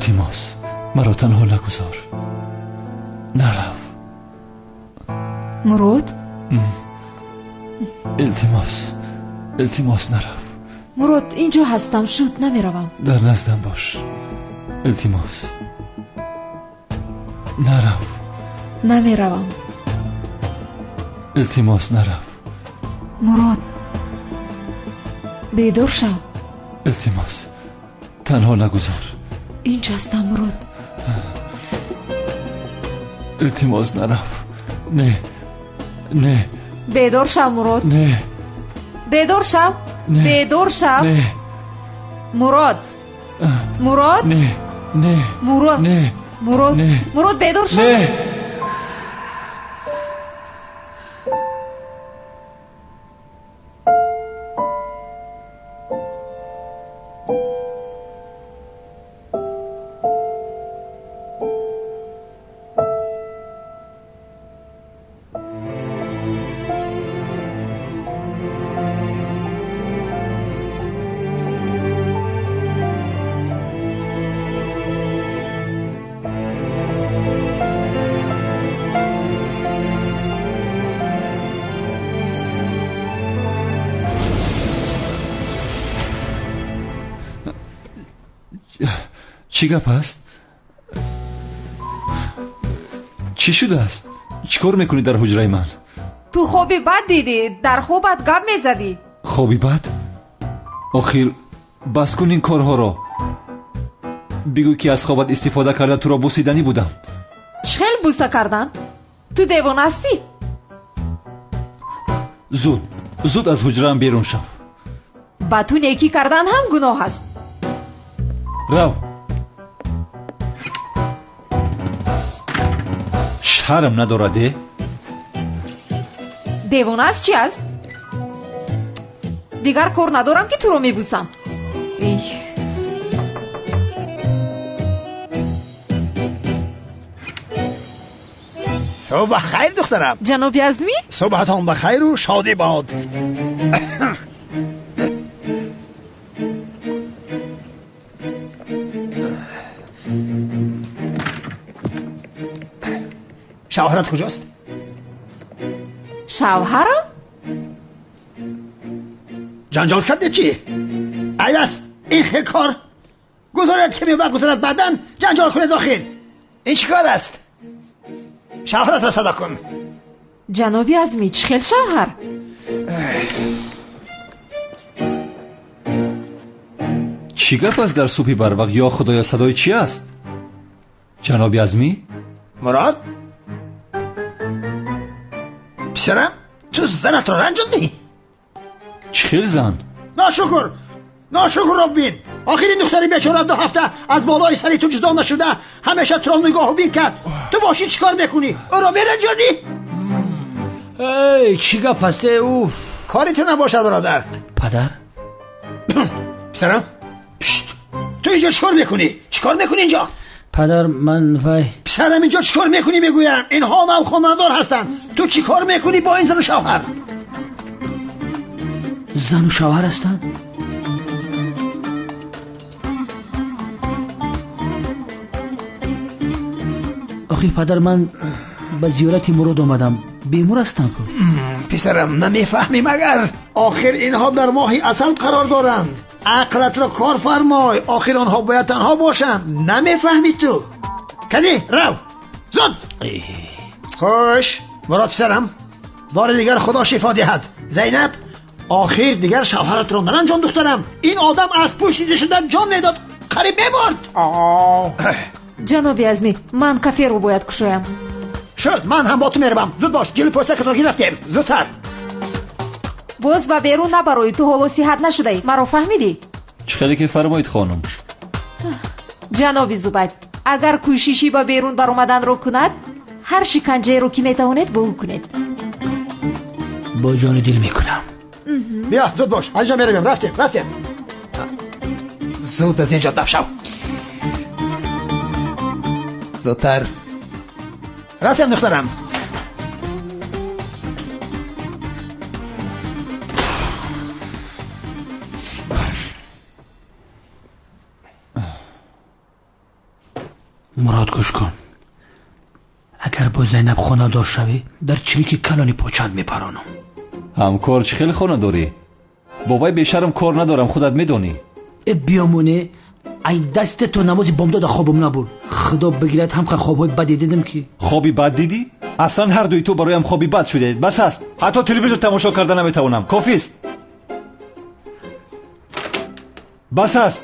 التماس مرا تنها نگذار. نرو مراد. التماس نرو. مراد اینجا هستم، شد نمیروم. در نزدم باش. التماس نرو. نمیروم. التماس نرو. مراد بیدار شو. التماس تنها نگذار. اینجا هستم مراد. التماس نرو. نه بیدار شو مراد. نه بیدار شو. نه. بیدار شو. نه مراد. مراد. نه مراد. نه مراد. نه. مراد بیدار شو. نه. چی گپ است؟ چی شده است؟ چیکار میکنی در حجره من؟ تو خوابی بد دیدی، در خوابت گپ میزدی. خوابی بد؟ آخر بس کن این کارها را. بگو که از خوابت استفاده کرده تو را بوسیدنی بودم. چخیل بوسه کردن؟ تو دیوان هستی؟ زود از حجره‌ام بیرون شو. با تو نیکی کردن هم گناه است. رو. شرم ندارده؟ دیوان است چی است؟ دیگر کار ندارم که تو رو میبوسم. صبح بخیر دخترم. جناب عزمی؟ صبحتان بخیر و شادی باد. شوهرت کجاست؟ شوهرم؟ جنجال کرده چی؟ ایوست این خیلی کار گذارد که میوه گذارد بعدن جنجال کنه داخل. این چی کار است؟ شوهرت را صدا کن. جنابی عزمی چخیل شوهر؟ چی گپ است در صبح بروقت؟ یا خدایا صدای چی است؟ جنابی عزمی؟ مراد؟ پسرم تو زنت را رنجاندی؟ چخیل زن؟ ناشکر را بین. آخر این دختری بیچاره 2 هفته از بالای سری تو جدا نشده، همیشه تو را نگاه و بین کرد. تو باشی چیکار میکنی؟ او را برنجانی؟ ای چی گپ است؟ اوف کاری تو نباشه برادر. پدر؟ پسرم تو اینجا چیکار میکنی؟ چیکار میکنی اینجا؟ پدر من وای پسرم اینجا چیکار میکنی میگویم؟ اینها هم خانه‌دار هستن. تو چیکار میکنی با این زن و شوهر؟ زن و شوهر هستن؟ آخی پدر من به زیارت مراد آمدم، بیمار هستن که. پسرم نمیفهمی مگر؟ آخر اینها در ماهی اصل قرار دارند. عقلت را کار فرمای. آخر آنها باید تنها باشند. نمیفهمی تو؟ کنی رو زود. خوش مراد پسرم، بار دیگر خدا شفا دهد. زینب آخر دیگر شوهرت را نرنجان دخترم. این آدم از پشت شده جان میداد قریب میبرد. جنابی عزمی من کافه رو باید کشویم. شد من هم با تو میروم. زود باش جلوی پست کتاکی رفتیم. زودتر. باز و بیرون نبروی. تو حالا صحت نشده ای. مرا فهمیدی؟ چخیلی که فرمایید خانم. جنابی زبید اگر کوششی با بیرون بر اومدن رو کند، هر شکنجه رو که میتوانید به او کنید. با جان دل میکنم. بیا زود باش اینجا میرویم. رفتیم زود از اینجا دف شو. زودتر. رفتیم دخترم. مراد گوش کن. اگر با زینب خانه دار شوی در چریک کلانی پاچت میپرانم. همکار چه خیلی خانه داری؟ بابای بیشرم کار ندارم، خودت میدونی. بیامونه ای دست تو نمازی بامداد خوابم نبود. خدا بگیرد هم خوابهای بدی دیدم که. خوابی بد دیدی؟ اصلا هر دوی تو برایم خوابی بد شده. بس است، حتی تلویزیون تماشا کردن نمیتونم. کافی است. بس است.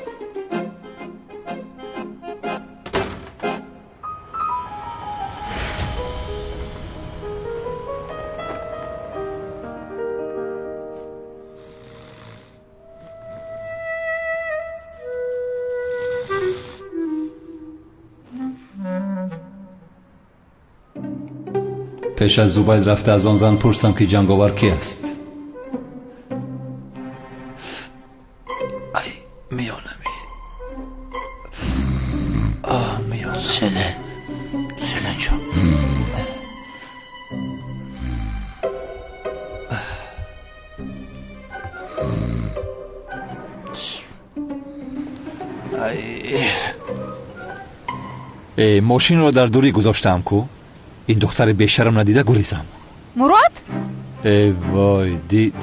پیش از زبید رفته از آن زن پرسم که جنگاور کی است. ای میانمی میانم. سلن جان. ماشین رو در دوری گذاشتم کو. این دختر بیشرم ندیده گریزم. مراد؟ ای وای دید.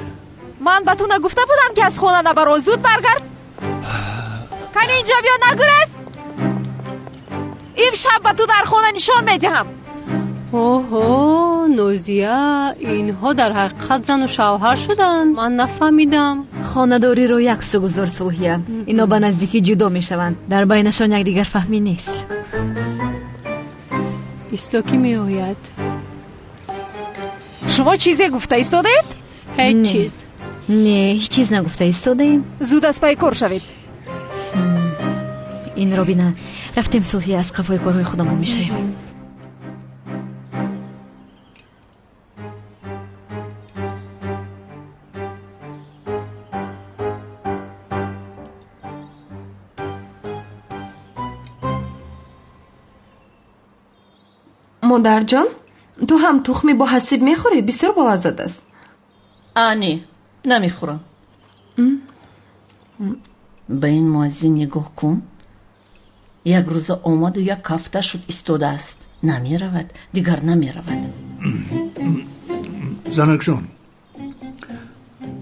من به تو نگفته بودم که از خونه نبرو، زود برگرد. کنی اینجا بیا نگرز. امشب به تو در خونه نشان میدهم. اوه نوزیه، اینها در حقیقت زن و شوهر شدن؟ من نفهمیدم. خانه‌داری رو یک سو گذار سوهیه. اینا به نزدیکی جدا میشوند. در بینشان یکدیگر فهمی نیست. ایستوکی می آید. شما چیزی گفته ایستادید؟ هیچ چیز. نه هیچ چیز نگفته ایستادیم. زود از پای کار شوید. این رو بینه رفتیم سوهیه، از قفای کارهای خودمون میشیم. مادر جان، تو هم تخمی با حسیب میخوری؟ بسیار بلذت است. آنی نمیخورم. به این موازی نگاه کن. یک روز آمد و یک هفته شد ایستاده است. نمی رود، دیگر نمی رود. زنک جان،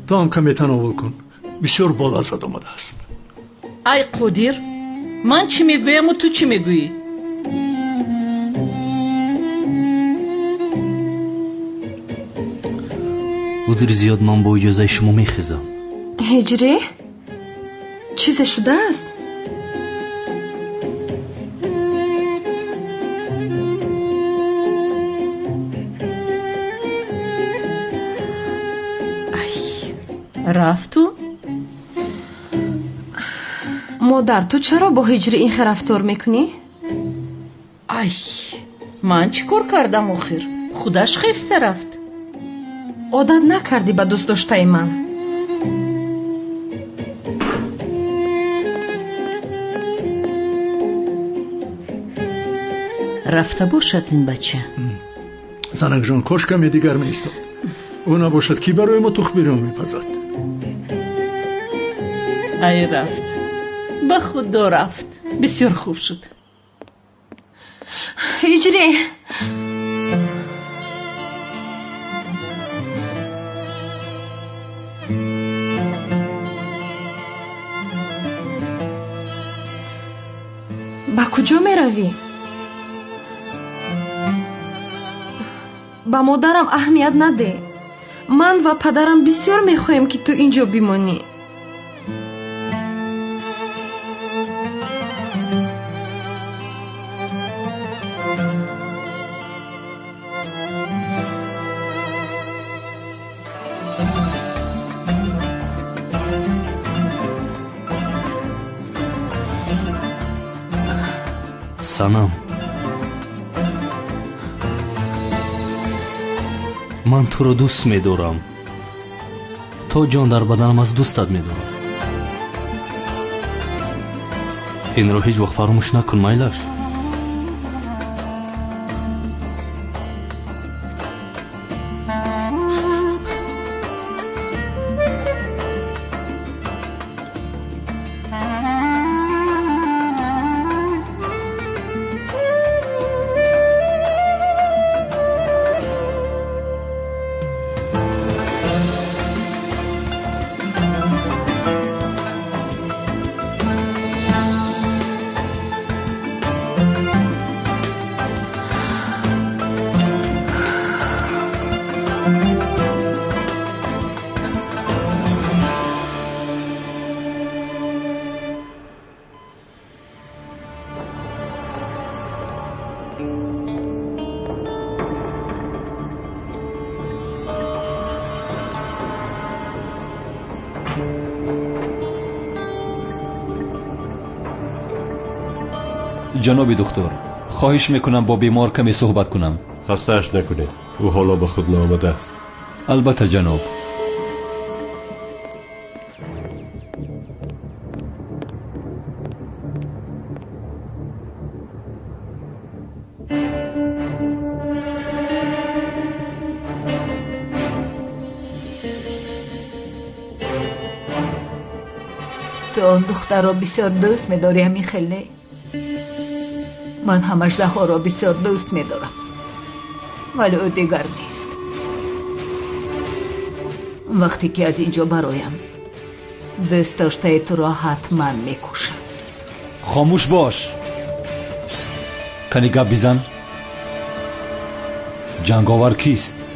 تو هم کمی تناول کن. بسیار بلذت آمده است. ای قدیر، من چی میگویم و تو چی میگویی؟ وزیر زیاد من با اجازه شما میخیزم. هجری؟ چیز شده است؟ رفتو؟ مادر تو چرا با هجری این رفتار میکنی؟ ای من چی کار کردم آخر؟ خودش خسته رفت. عادت نکردی به دوست داشته من. رفته باشد این بچه. زنک جان کاش کمی دیگر می ایستاد. او نباشد کی برای ما تخمی رو میپزد. ای رفت، به خدا رفت. بسیار خوب شد. هجری با کجا می روی؟ با مادرم اهمیت نده. من و پدرم بسیار می خواهیم که تو اینجا بمانی. سنم، من تو رو دوست می‌دارم. تو جان در بدنم از دوستت می‌دارم. این رو هیچ وقت فراموش نکن مایلش. جناب دکتر، خواهش میکنم با بیمار کمی صحبت کنم. خسته‌اش نکنید، او حالا به خود نآمده است. البته جناب. تو آن دختر را بسیار دوست می‌داری همین خیلی؟ من هم اژدها را بسیار دوست می‌دارم، ولی او دیگر نیست. وقتی که از اینجا برایم، دوست داشته تو را حتما می‌کشم. خاموش باش. کنی گپ بزن. جنگاور کیست؟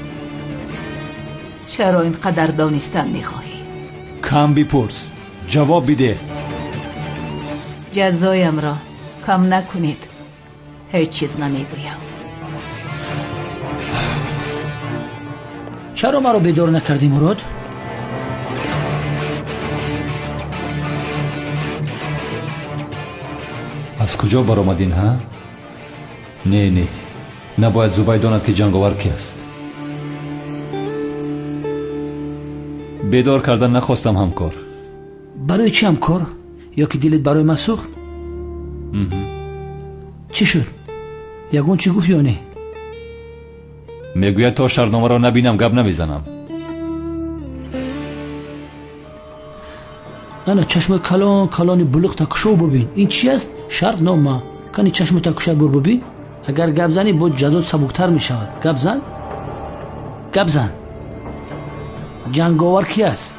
چرا اینقدر دانستن می‌خواهی؟ کم بپرس، جواب بده. جزایم را کم نکنید. هیچ چیز نمیگویم. چرا مرا بیدار نکردی مراد؟ از کجا برآمدین ها؟ نه نباید زبید داند که جنگاور کی است. بیدار کردن نخواستم همکار. برای چی همکار؟ یا که دلت برای من سوخت؟ چی شد؟ یگون چی گفت یا نه؟ میگوید تا شرطنامه را نبینم گپ نمیزنم. نه چشم کلان بلوغ تکشو ببین. این چی است؟ شرطنامه. کنی چشم تکشو بر ببین. اگر گپ زنی بود جزات سبکتر می شود. گپ زن. جنگاور کی است؟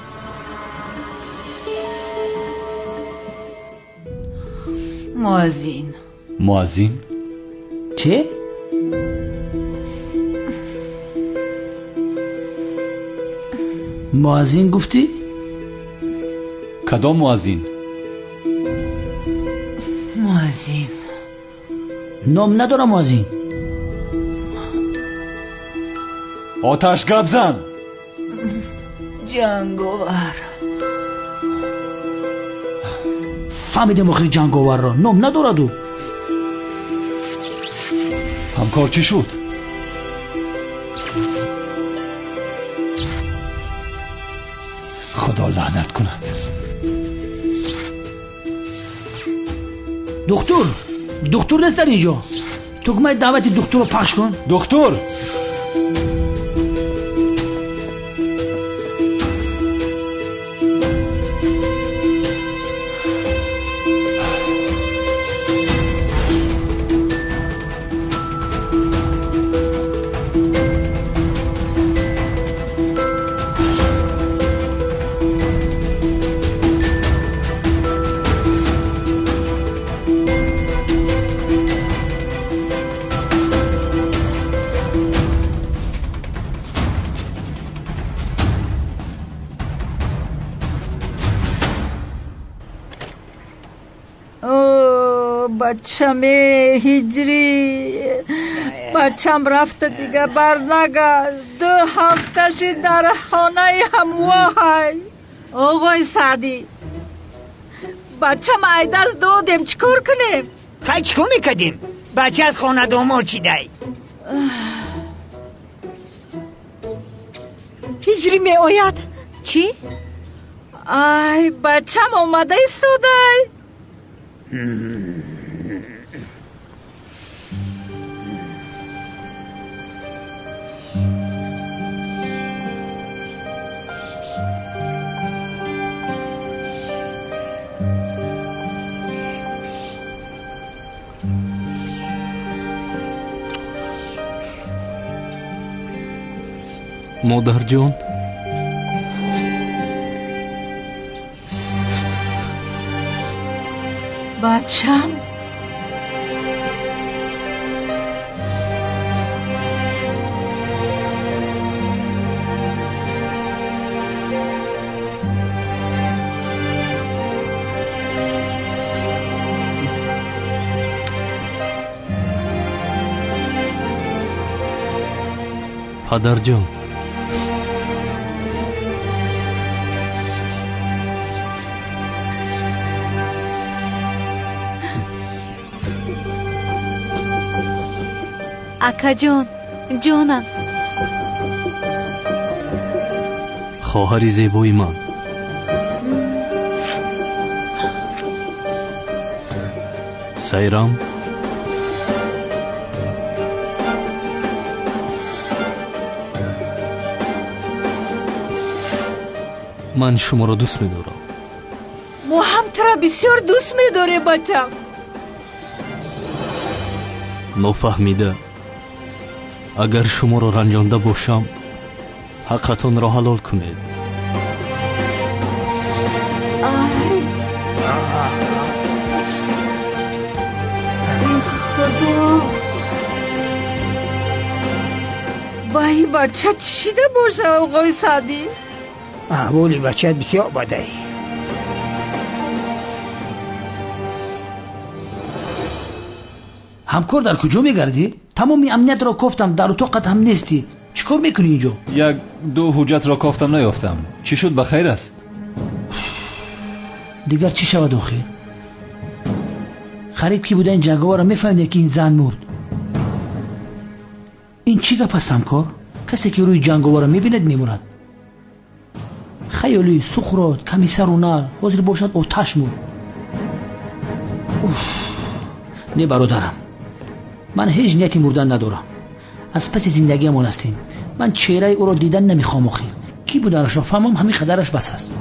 مؤذن؟ چه؟ مؤذن گفتی؟ کدام مؤذن؟ نام ندارم مؤذن. آتش گپ زن. جنگاور. فهمیدم آخری جنگاور را. نام ندارد او. همکار چی شد؟ خدا لعنت کند. دکتر نیست در اینجا. تو که دعوت دکتر رو پخش کن. دکتر بچم هجری، بچم رفته دیگه برنگشت. 2 هفتهش در خانه همواه. آقای سعدی، بچم ایدرز دادیم چکار کنیم؟ خیلی چکار میکدیم؟ بچه از خانه داماد چی دی؟ هجری می آید. چی؟ ای بچم اومده ایستاده. مادر جان، بچم پدرجان акаҷон ҷонам, خواهر زیبای من. سیرام من شما را دوست می‌دارم. ما هم تو را بسیار دوست می‌داریم بچم. نفهمیده اگر شما را رنجانده باشم حقتان را حلال کنید. خدا بایی بچه چیده باشه آقای سعدی؟ احوالی بچه‌ت بسیار بده. همکار در کجا میگردی؟ تمامی امنیت را کفتم، در اتاقت هم نیستی. چیکار میکنی اینجا؟ یک دو حجت را کافتم نیافتم. چی شد؟ بخیر است؟ دیگر چی شود آخر؟ خریب کی بوده این جنگاور را میفهمیده که این زن مرد. این چی گپ است همکار؟ کسی که روی جنگاور را میبیند میمورد. خیالی سخرات کمی سر و نر حاضر باشد آتش مرد. نه برادرم، من هیچ نیتی مردن ندارم. از پس زندگیمان هستیم. من چهره او را دیدن نمیخوام. آخر کی بودنش را فهمم همین قدرش بس است.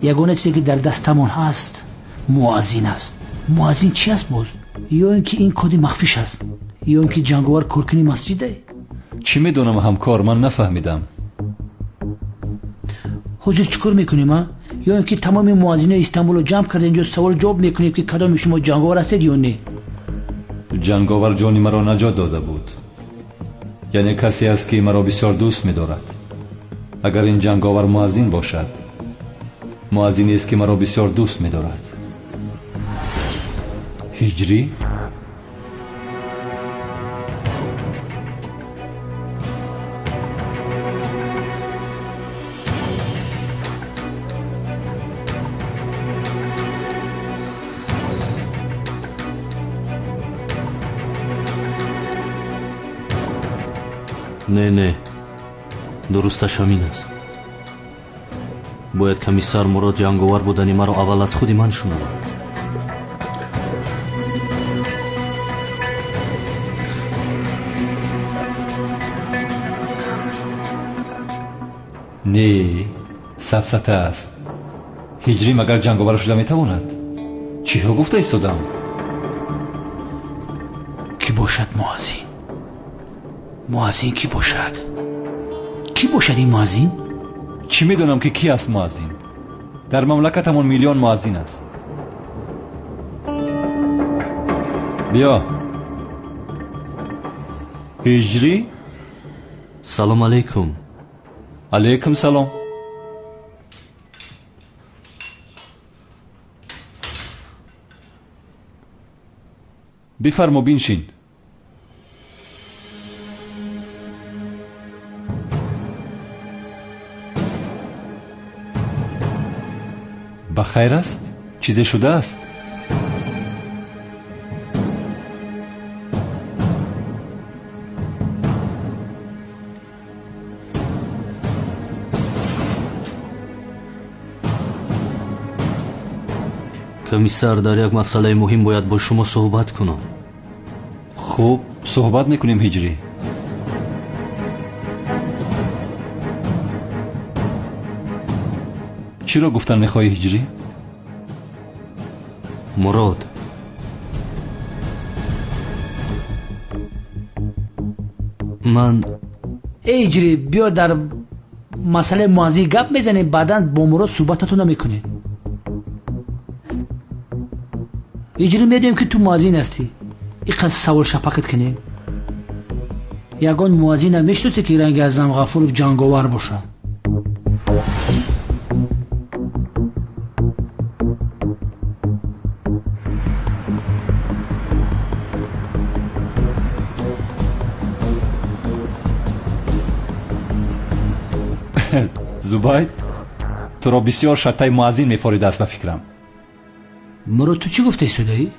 یگانه چیزی که در دستمان هست مؤذن است. مؤذن چی است باز؟ یا اینکه این کد مخفیش است، یا اینکه جنگاور کورکنی مسجده. چی میدونم همکار، من نفهمیدم. حضور چیکار میکنیم ها؟ یا اینکه تمام مؤذنای استانبول رو جمع کرده اینجا سوال جواب میکنیم که کدام شما جنگاور هستید یا نه؟ جنگاور جانی مرا نجات داده بود. یعنی کسی است که مرا بسیار دوست می‌دارد. اگر این جنگاور مؤذن باشد، مؤذنی است که مرا بسیار دوست می‌دارد. هجری؟ نه درستش همین است. باید کمیسر مراد جنگاور بودنی مرا اول از خودی من شنود. نه، سفسطه است. هجری مگر جنگاور شده میتواند؟ چی ها گفته ایستادم؟ کی باشد مؤذن؟ مؤذن کی باشد؟ کی باشد این مؤذن؟ چی میدونم که کی است مؤذن؟ در مملکتمون میلیون مؤذن است. بیا. هجری؟ سلام علیکم. علیکم سلام. بفرما بنشین. بخیر است؟ چیزی شده است؟ کمیسر، در یک مسئله مهم باید با شما صحبت کنم. خوب، صحبت میکنیم هجری. چی را گفتن میخوای هجری؟ مراد من هجری بیا در مسئله ماضی گپ میزنیم، بعدا با مراد صحبتتون نمیکنید. هجری میدونیم که تو مؤذن هستی، اینقدر سوال شپکت کنیم. یگان مؤذن هم میشناسه که رنگ اعظم غفور جنگاور باشه. زبید تو را بسیار شتای مؤذن می‌فوریده است به فکرم. مرو تو چی گفته سودایی؟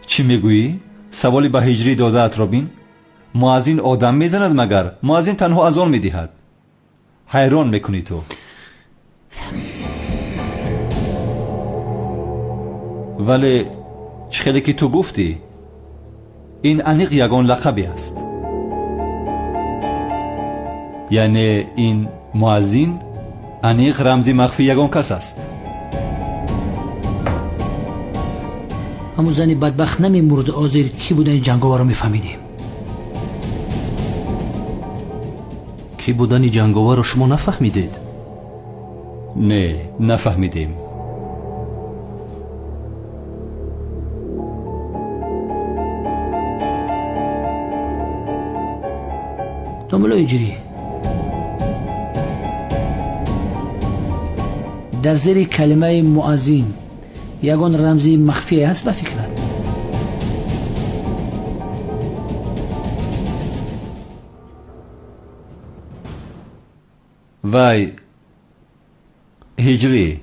چی میگویی؟ سوالی به هجری داده‌ات را بین. مؤذن آدم میزند مگر؟ مؤذن تنها اذان میدهد. حیران میکنی تو. ولی چخیلی که تو گفتی این انیق یگان لقبی است. یعنی این مؤذن انیق رمزی مخفی یگان کس است. همون زنی بدبخت نمیمرد آزیر کی بودن این جنگاور رو میفهمیدیم. کی بودن این جنگاور رو شما نفهمیدید؟ نه نفهمیدیم. داملا اینجوری در زیر کلمه مؤذن یگان رمزی مخفی هست به فکرت؟ وای هجری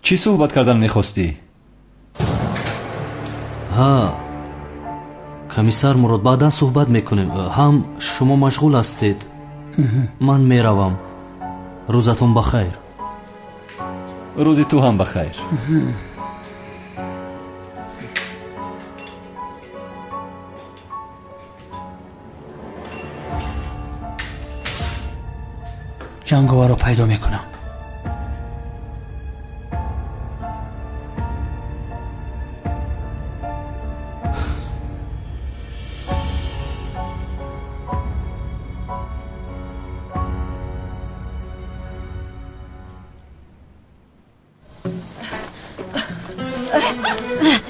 چی صحبت کردن میخواستی؟ ها کمیسر مراد بعدا صحبت میکنیم. هم شما مشغول هستید من میروم. روزتون بخیر. روزی تو هم بخیر. جنگاور رو پیدا میکنم.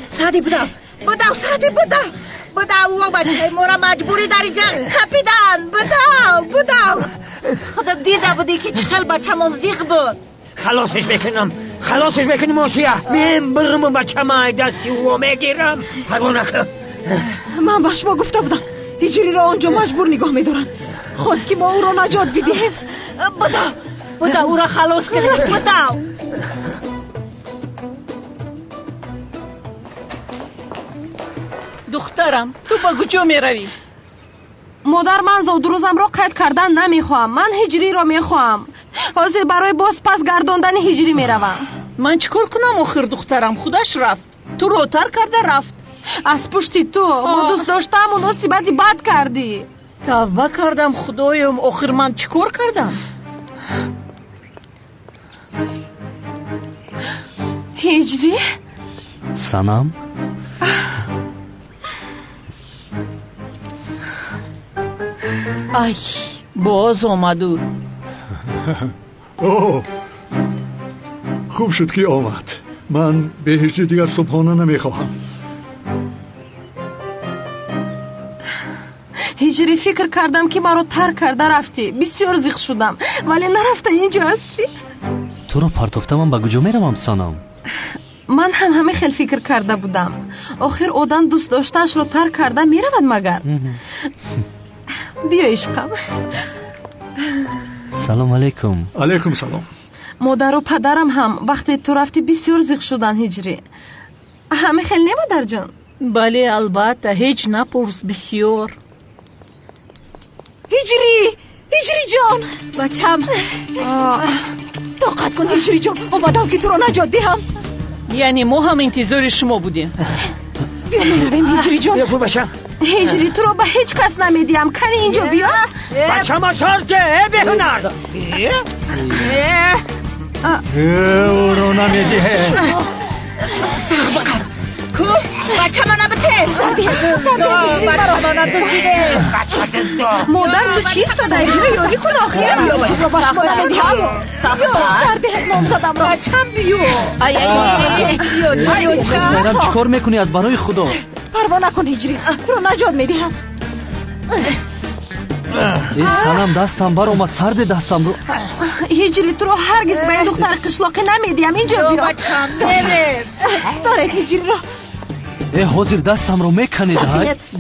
سعدی بدو سعدی بدو و بچه مورا مجبوری در اینجا خپیدن. بدو خودم دیده بودی که چقل بچه من زیغ بود. خلاصش بکنم آسیه. من برم بچه ما دستی و میگیرم. پروانه کن. من با شما گفته بودم هجری را آنجا مجبور نگاه میدارن. خواست که ما او را نجات بدهیم. بدو او را خلاص کنیم. بدو دخترم تو با کجا می روی؟ مادر من زود روزم را قید کردن نمیخوام. من هجری را میخوام. حاضر برای باز پس گرداندن هجری میروم. من چیکار کنم آخر دخترم؟ خودش رفت. تو رو تر کرده رفت. از پشتی تو ما دوست داشتم و نصیبتی بد کردی. توبه کردم خدایم. آخر من چیکار کردم؟ هجری؟ سنم؟ ای باز آمدو. اوه خوب شد که آمد. من به هجری دیگر صبحانه نمیخواهم. هجری فکر کردم که مرا ترک کرده رفتی. بسیار زیغ شدم ولی نرفته اینجا هستی. تو رو پرتفته من به کجا میروم سنم؟ من هم همه خیلی فکر کرده بودم. آخر آدم دوست داشتنش رو ترک کرده میرود مگر؟ بیا عشقم. سلام علیکم. علیکم سلام. مادر و پدرم هم وقتی تو رفتی بسیار زیغ شدن هجری. همه خیلی نه مادر جان؟ بله البته هیچ نپرس بسیار. هجری جان بچم. طاقت کن هجری جان. اومدم که تو رو نجات دهم. یعنی ما هم انتظار شما بودیم. بیا میرویم هجری جان. بیا باشم. هجری تو رو به هیچ کس نمیدیم. کنی اینجا بیا. بچه ما سارده بهنر او رو نمیده. سرخ بکر کو بچه ما نبته. بچه ما نبته. بچه دزدو. مادر تو چیست داده هجری یاری کن آخیر. بیا بچه رو باش ما نمیدیم. سردهت نام زدم را. بچم بیو. ای سیرم چیکار میکنی از برای خدا؟ پروا نکن هجری تو رو نجات میدهم. ای سنم دستم بر اومد. سرد دستم رو. هجری تو رو هرگز به این دختر قشلاقی نمیدیم. اینجا بیا. بچم دلت دارد هجری را. ای حاضر دستم رو میکنید.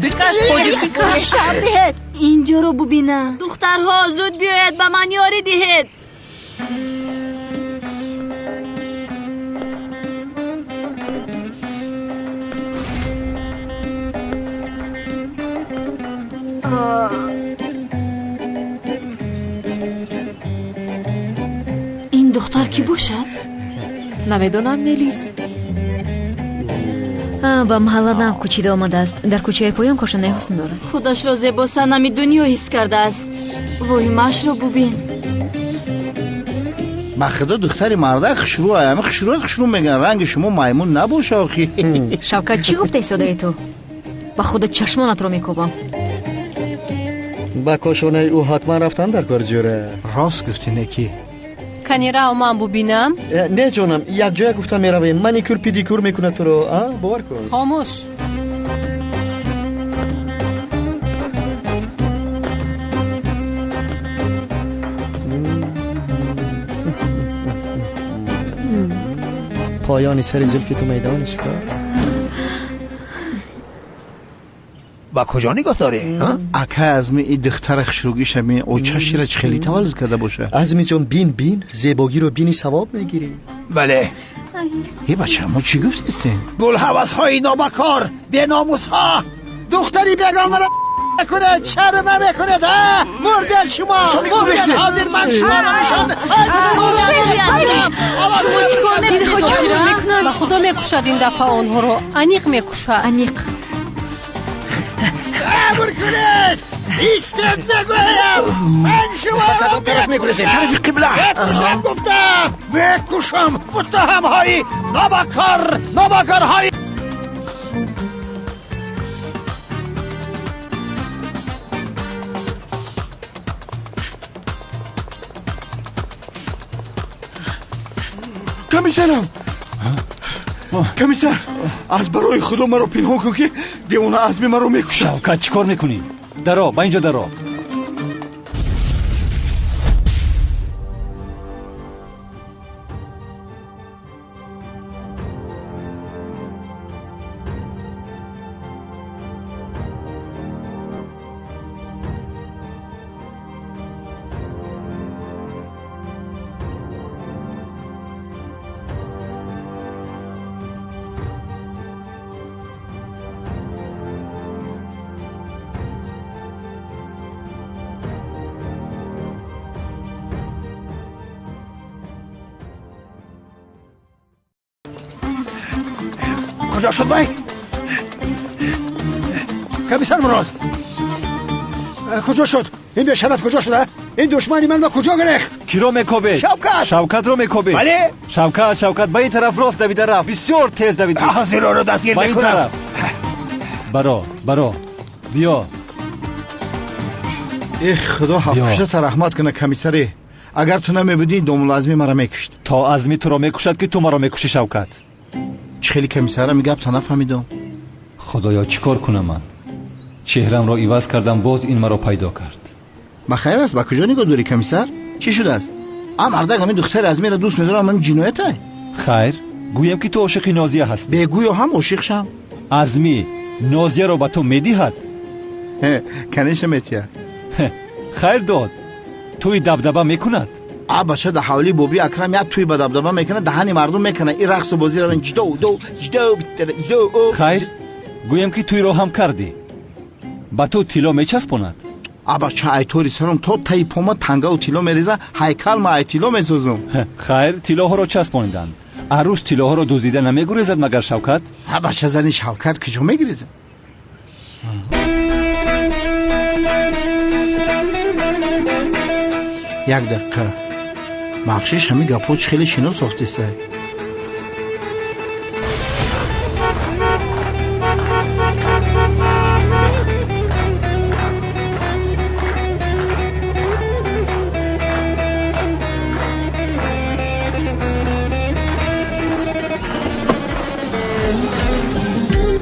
بکش خودی بکش. سردهت اینجا رو ببینه. دخترها زود بیاید به من یاری دهید. این دختر کی باشد؟ نمیدونم ملیس. ба маҳалладам кӯчида омадааст. дар кӯчаи поён кошонаи ҳусн дорад. худашро зебо санами дунё ҳис кардааст. воҳимаашро бубин. ба худо духтари марда хушрӯ аями хушрӯ меган. ранги шумо маймун набоша охи. шавкат чӣ гуфта истодаи ту? ба худо чашмонатро мекобам. ба кошонаи ӯ ҳатман рафтан дар кор ҷӯра. рост гуфтӣ неки. канира ман бубинам? не ҷонам, якҷоя гуфта меравем. маникюр педикюр мекунад туро. бовар кун. хомӯш. پایانی سری زلفی تو میدانش کار. با کجا نگاه داری؟ اکه ازمی این دختر خشروگیش همین او چشی را خیلی تولد کرده باشه. ازمی جان بین زیباگی رو بینی ثواب میگیری. بله. ای بچه ما چی گفتیم؟ گل حوض های نابکار به ناموس ها دختری بیگانه را کنه چرا نمیکنه مردن شما مردن حاضر من شما رو نشان شما چیکار میکنید؟ با خدا میکشد این دفعه آنها رو انیق میکشد. انیق صبر کنید ایستد نگویم من شما رو طرف میکنید طرف قبله بکشم گفتم بکشم متهم های نابکار های کمیسر از برای خدا مرا پنهان کن که دیوانه عزمی مرا میکشد. شوکت چیکار میکنی؟ درا با اینجا درا. کجا شد بای؟ کمیسر مراد کجا شد؟ این بشرت کجا شده؟ این دشمنی من کجا گرفت؟ کی رو میکوبه؟ شوکت رو میکوبه. بله؟ شوکت با این طرف راست دویده رفت. بسیار تیز دویده. حاضر رو دستگیر میکنم. با این طرف. برا بیا. ای خدا حافظت رحمت کنه کمیسری. اگر تو نمیبودی دوم لازمی مرا میکشت. تا ازمی تو رو میکشد که تو مرا میکشی شوکت. خیلی کمیسر میگه تا نفهمیدم. خدایا چیکار کنم من؟ چهرم را عوض کردم باز این مرا پیدا کرد. بخیر است با کجا نگاه داری کمیسر؟ چی شده است؟ مردک همین دختر ازمی را دوست می‌دارم من جنایته؟ خیر گویم که تو عاشق نازیه هستی. بگوی هم عاشق شم. ازمی نازیه را به تو میدهد؟ کنیش میتیه. خیر داد. توی دبدبه میکند. بچه ده حوالی بوبی اکرم یاد توی به دبدبه میکنه دهنی مردم میکنه این رقص و بازی رو جدو خیر گویم که توی رو هم کردی. با تو تیلو میچسبوند. بچه ایطوری سرم تو تایی پوما تنگا و تیلو میریزه هیکل ما ای تیلو میسوزم. خیر تیلوها رو چسبوندن. عروس تیلوها رو دوزیده نمیگریزد مگر شوکت؟ بچه زنی شوکت کجا میگریزه؟ یک دقیقه بخشش همین گپوچ خیلی شنو ساختیسته.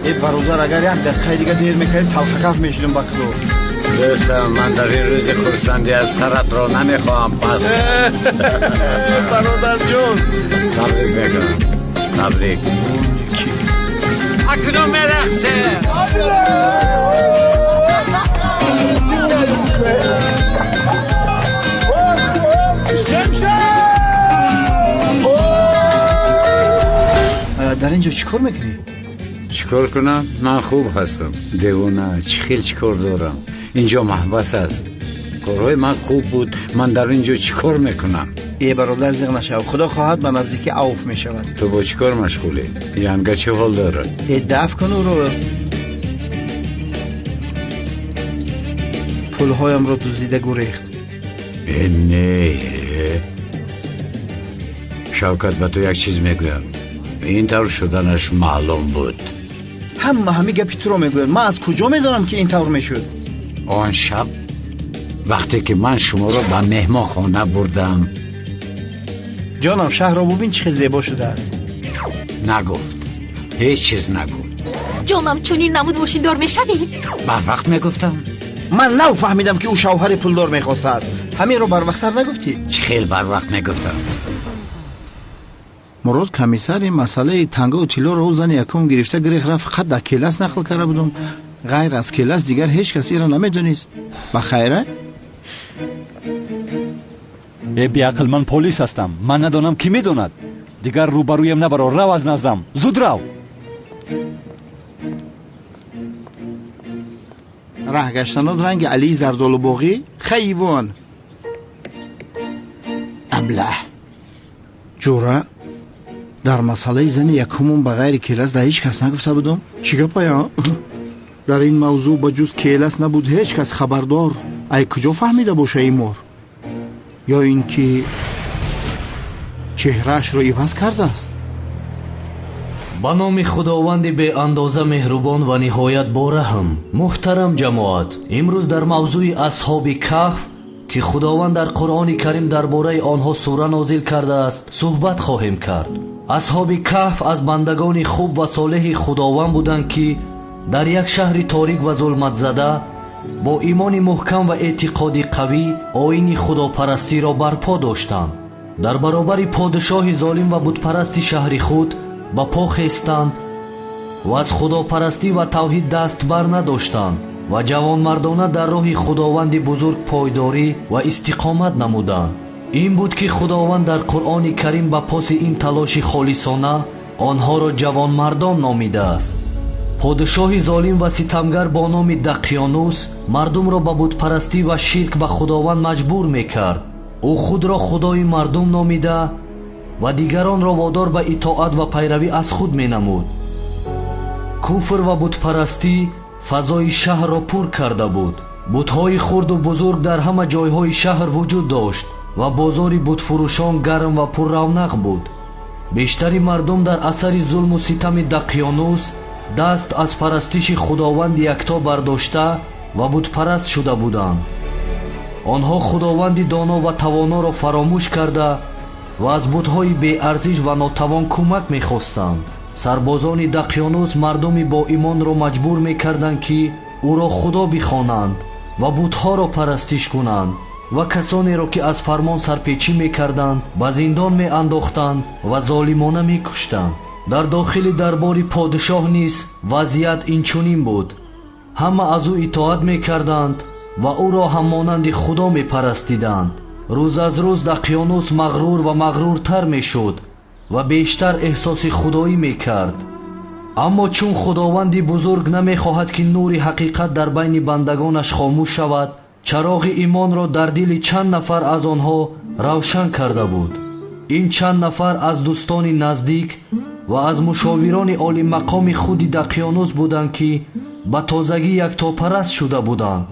ای برادر اگر یک دقیقه دیگه دیر میکنی تلخکف میشیدم با کلو. دوستم من در این روز خورسندی از سرت را نمیخواهم پس برادر جون تبریک بگم. تبریک اکنون میرخصه اینجا چیکار میکنی؟ چیکار کنم؟ من خوب هستم. دیوانه چیکار دارم؟ اینجا محبس است. کارهای من خوب بود. من در اینجا چیکار میکنم؟ ای برادر زیغ نشو. خدا خواهد به نزدیکی عوف میشود. تو با چیکار مشغولی؟ ینگه چه حال داره؟ ای دفع کن او رو. پولهایم رو دزدیده گریخت. نه شوکت به تو یک چیز میگویم. این طور شدنش معلوم بود. همین گپی تو رو میگویم. من از کجا میدونم که این طور میشد؟ آن شب وقتی که من شما رو به مهمان خانه بردم. جانم شهر را ببین چه زیبا شده است. نگفت. هیچ چیز نگفت. جانم چونین نمود باشین دار میشوی؟ بر وقت میگفتم. من نو فهمیدم که او شوهر پولدار میخواسته است. همین رو بر وقت سر نگفتی؟ چه خیلی بر وقت میگفتم. مراد کمیسر این مسئله تنگه و تیلو رو زن یکم گرفته گریخ رفت. فقط در کلاس نقل کرده بودم. غیر از کلاس دیگر هیچ کسی را نمیدونیست. بخیره؟ ای بیعقل من پلیس هستم. من ندانم کی میدوند. دیگر روبرویم نبرو. رو از نزدم. زود رو. ره گشتنات رنگ علی زردالو باغی خیوان ابله جوره در مسئله زن یکمون بغیر کلاس در هیچ کس نگفته بودم. چی گپه ها؟ در این موضوع بجز کلاس نبود هیچ کس خبردار. ای کجا فهمیده باشه این مور؟ یا اینکه چهرهش رو عوض کرده است؟ با نام خداوند به اندازه مهربان و نهایت بارحم. محترم جماعت، امروز در موضوع اصحاب کهف که خداوند در قرآن کریم درباره آنها سوره نازل کرده است صحبت خواهیم کرد. اصحاب کهف از بندگان خوب و صالح خداوند بودند که در یک شهر تاریک و ظلمت زده با ایمان محکم و اعتقاد قوی آیین خداپرستی را برپا داشتند. در برابر پادشاه ظالم و بتپرست شهر خود با پا خیستند و از خداپرستی و توحید دست بر نداشتند و جوانمردانه در راه خداوند بزرگ پایداری و استقامت نمودند. این بود که خداوند در قرآن کریم با پاس این تلاش خالصانه آنها را جوانمردان نامیده است. پادشاه ظالم و ستمگر با نام دقیانوس مردم را به بتپرستی و شرک به خداوند مجبور میکرد. او خود را خدای مردم نامیده و دیگران را وادار به اطاعت و پیروی از خود می نمود. کفر و بتپرستی فضای شهر را پر کرده بود. بت‌های خرد و بزرگ در همه جایهای شهر وجود داشت و بازار بتفروشان گرم و پر رونق بود. بیشتری مردم در اثر ظلم و ستم دقیانوس دست از پرستش خداوند یکتا برداشته و بتپرست شده بودند. آنها خداوند دانا و توانا را فراموش کرده و از بت‌های بی ارزش و ناتوان کمک می‌خواستند. سربازان دقیانوس مردمی با ایمان را مجبور می‌کردند که او را خدا بخوانند و بت‌ها را پرستش کنند و کسانی را که از فرمان سرپیچی می‌کردند به زندان می‌انداختند و ظالمانه می‌کشتند. در داخل دربار پادشاه نیز وضعیت اینچنین بود. همه از او اطاعت می‌کردند و او را همانند خدا می‌پرستیدند. روز از روز دقیانوس مغرور و مغرورتر می‌شد و بیشتر احساس خدایی می‌کرد. اما چون خداوند بزرگ نمی‌خواهد که نور حقیقت در بین بندگانش خاموش شود، چراغ ایمان را در دل چند نفر از آنها روشن کرده بود. این چند نفر از دوستان نزدیک و از مشاوران عالی مقام خود دقیانوس بودند که به تازگی یکتاپرست شده بودند.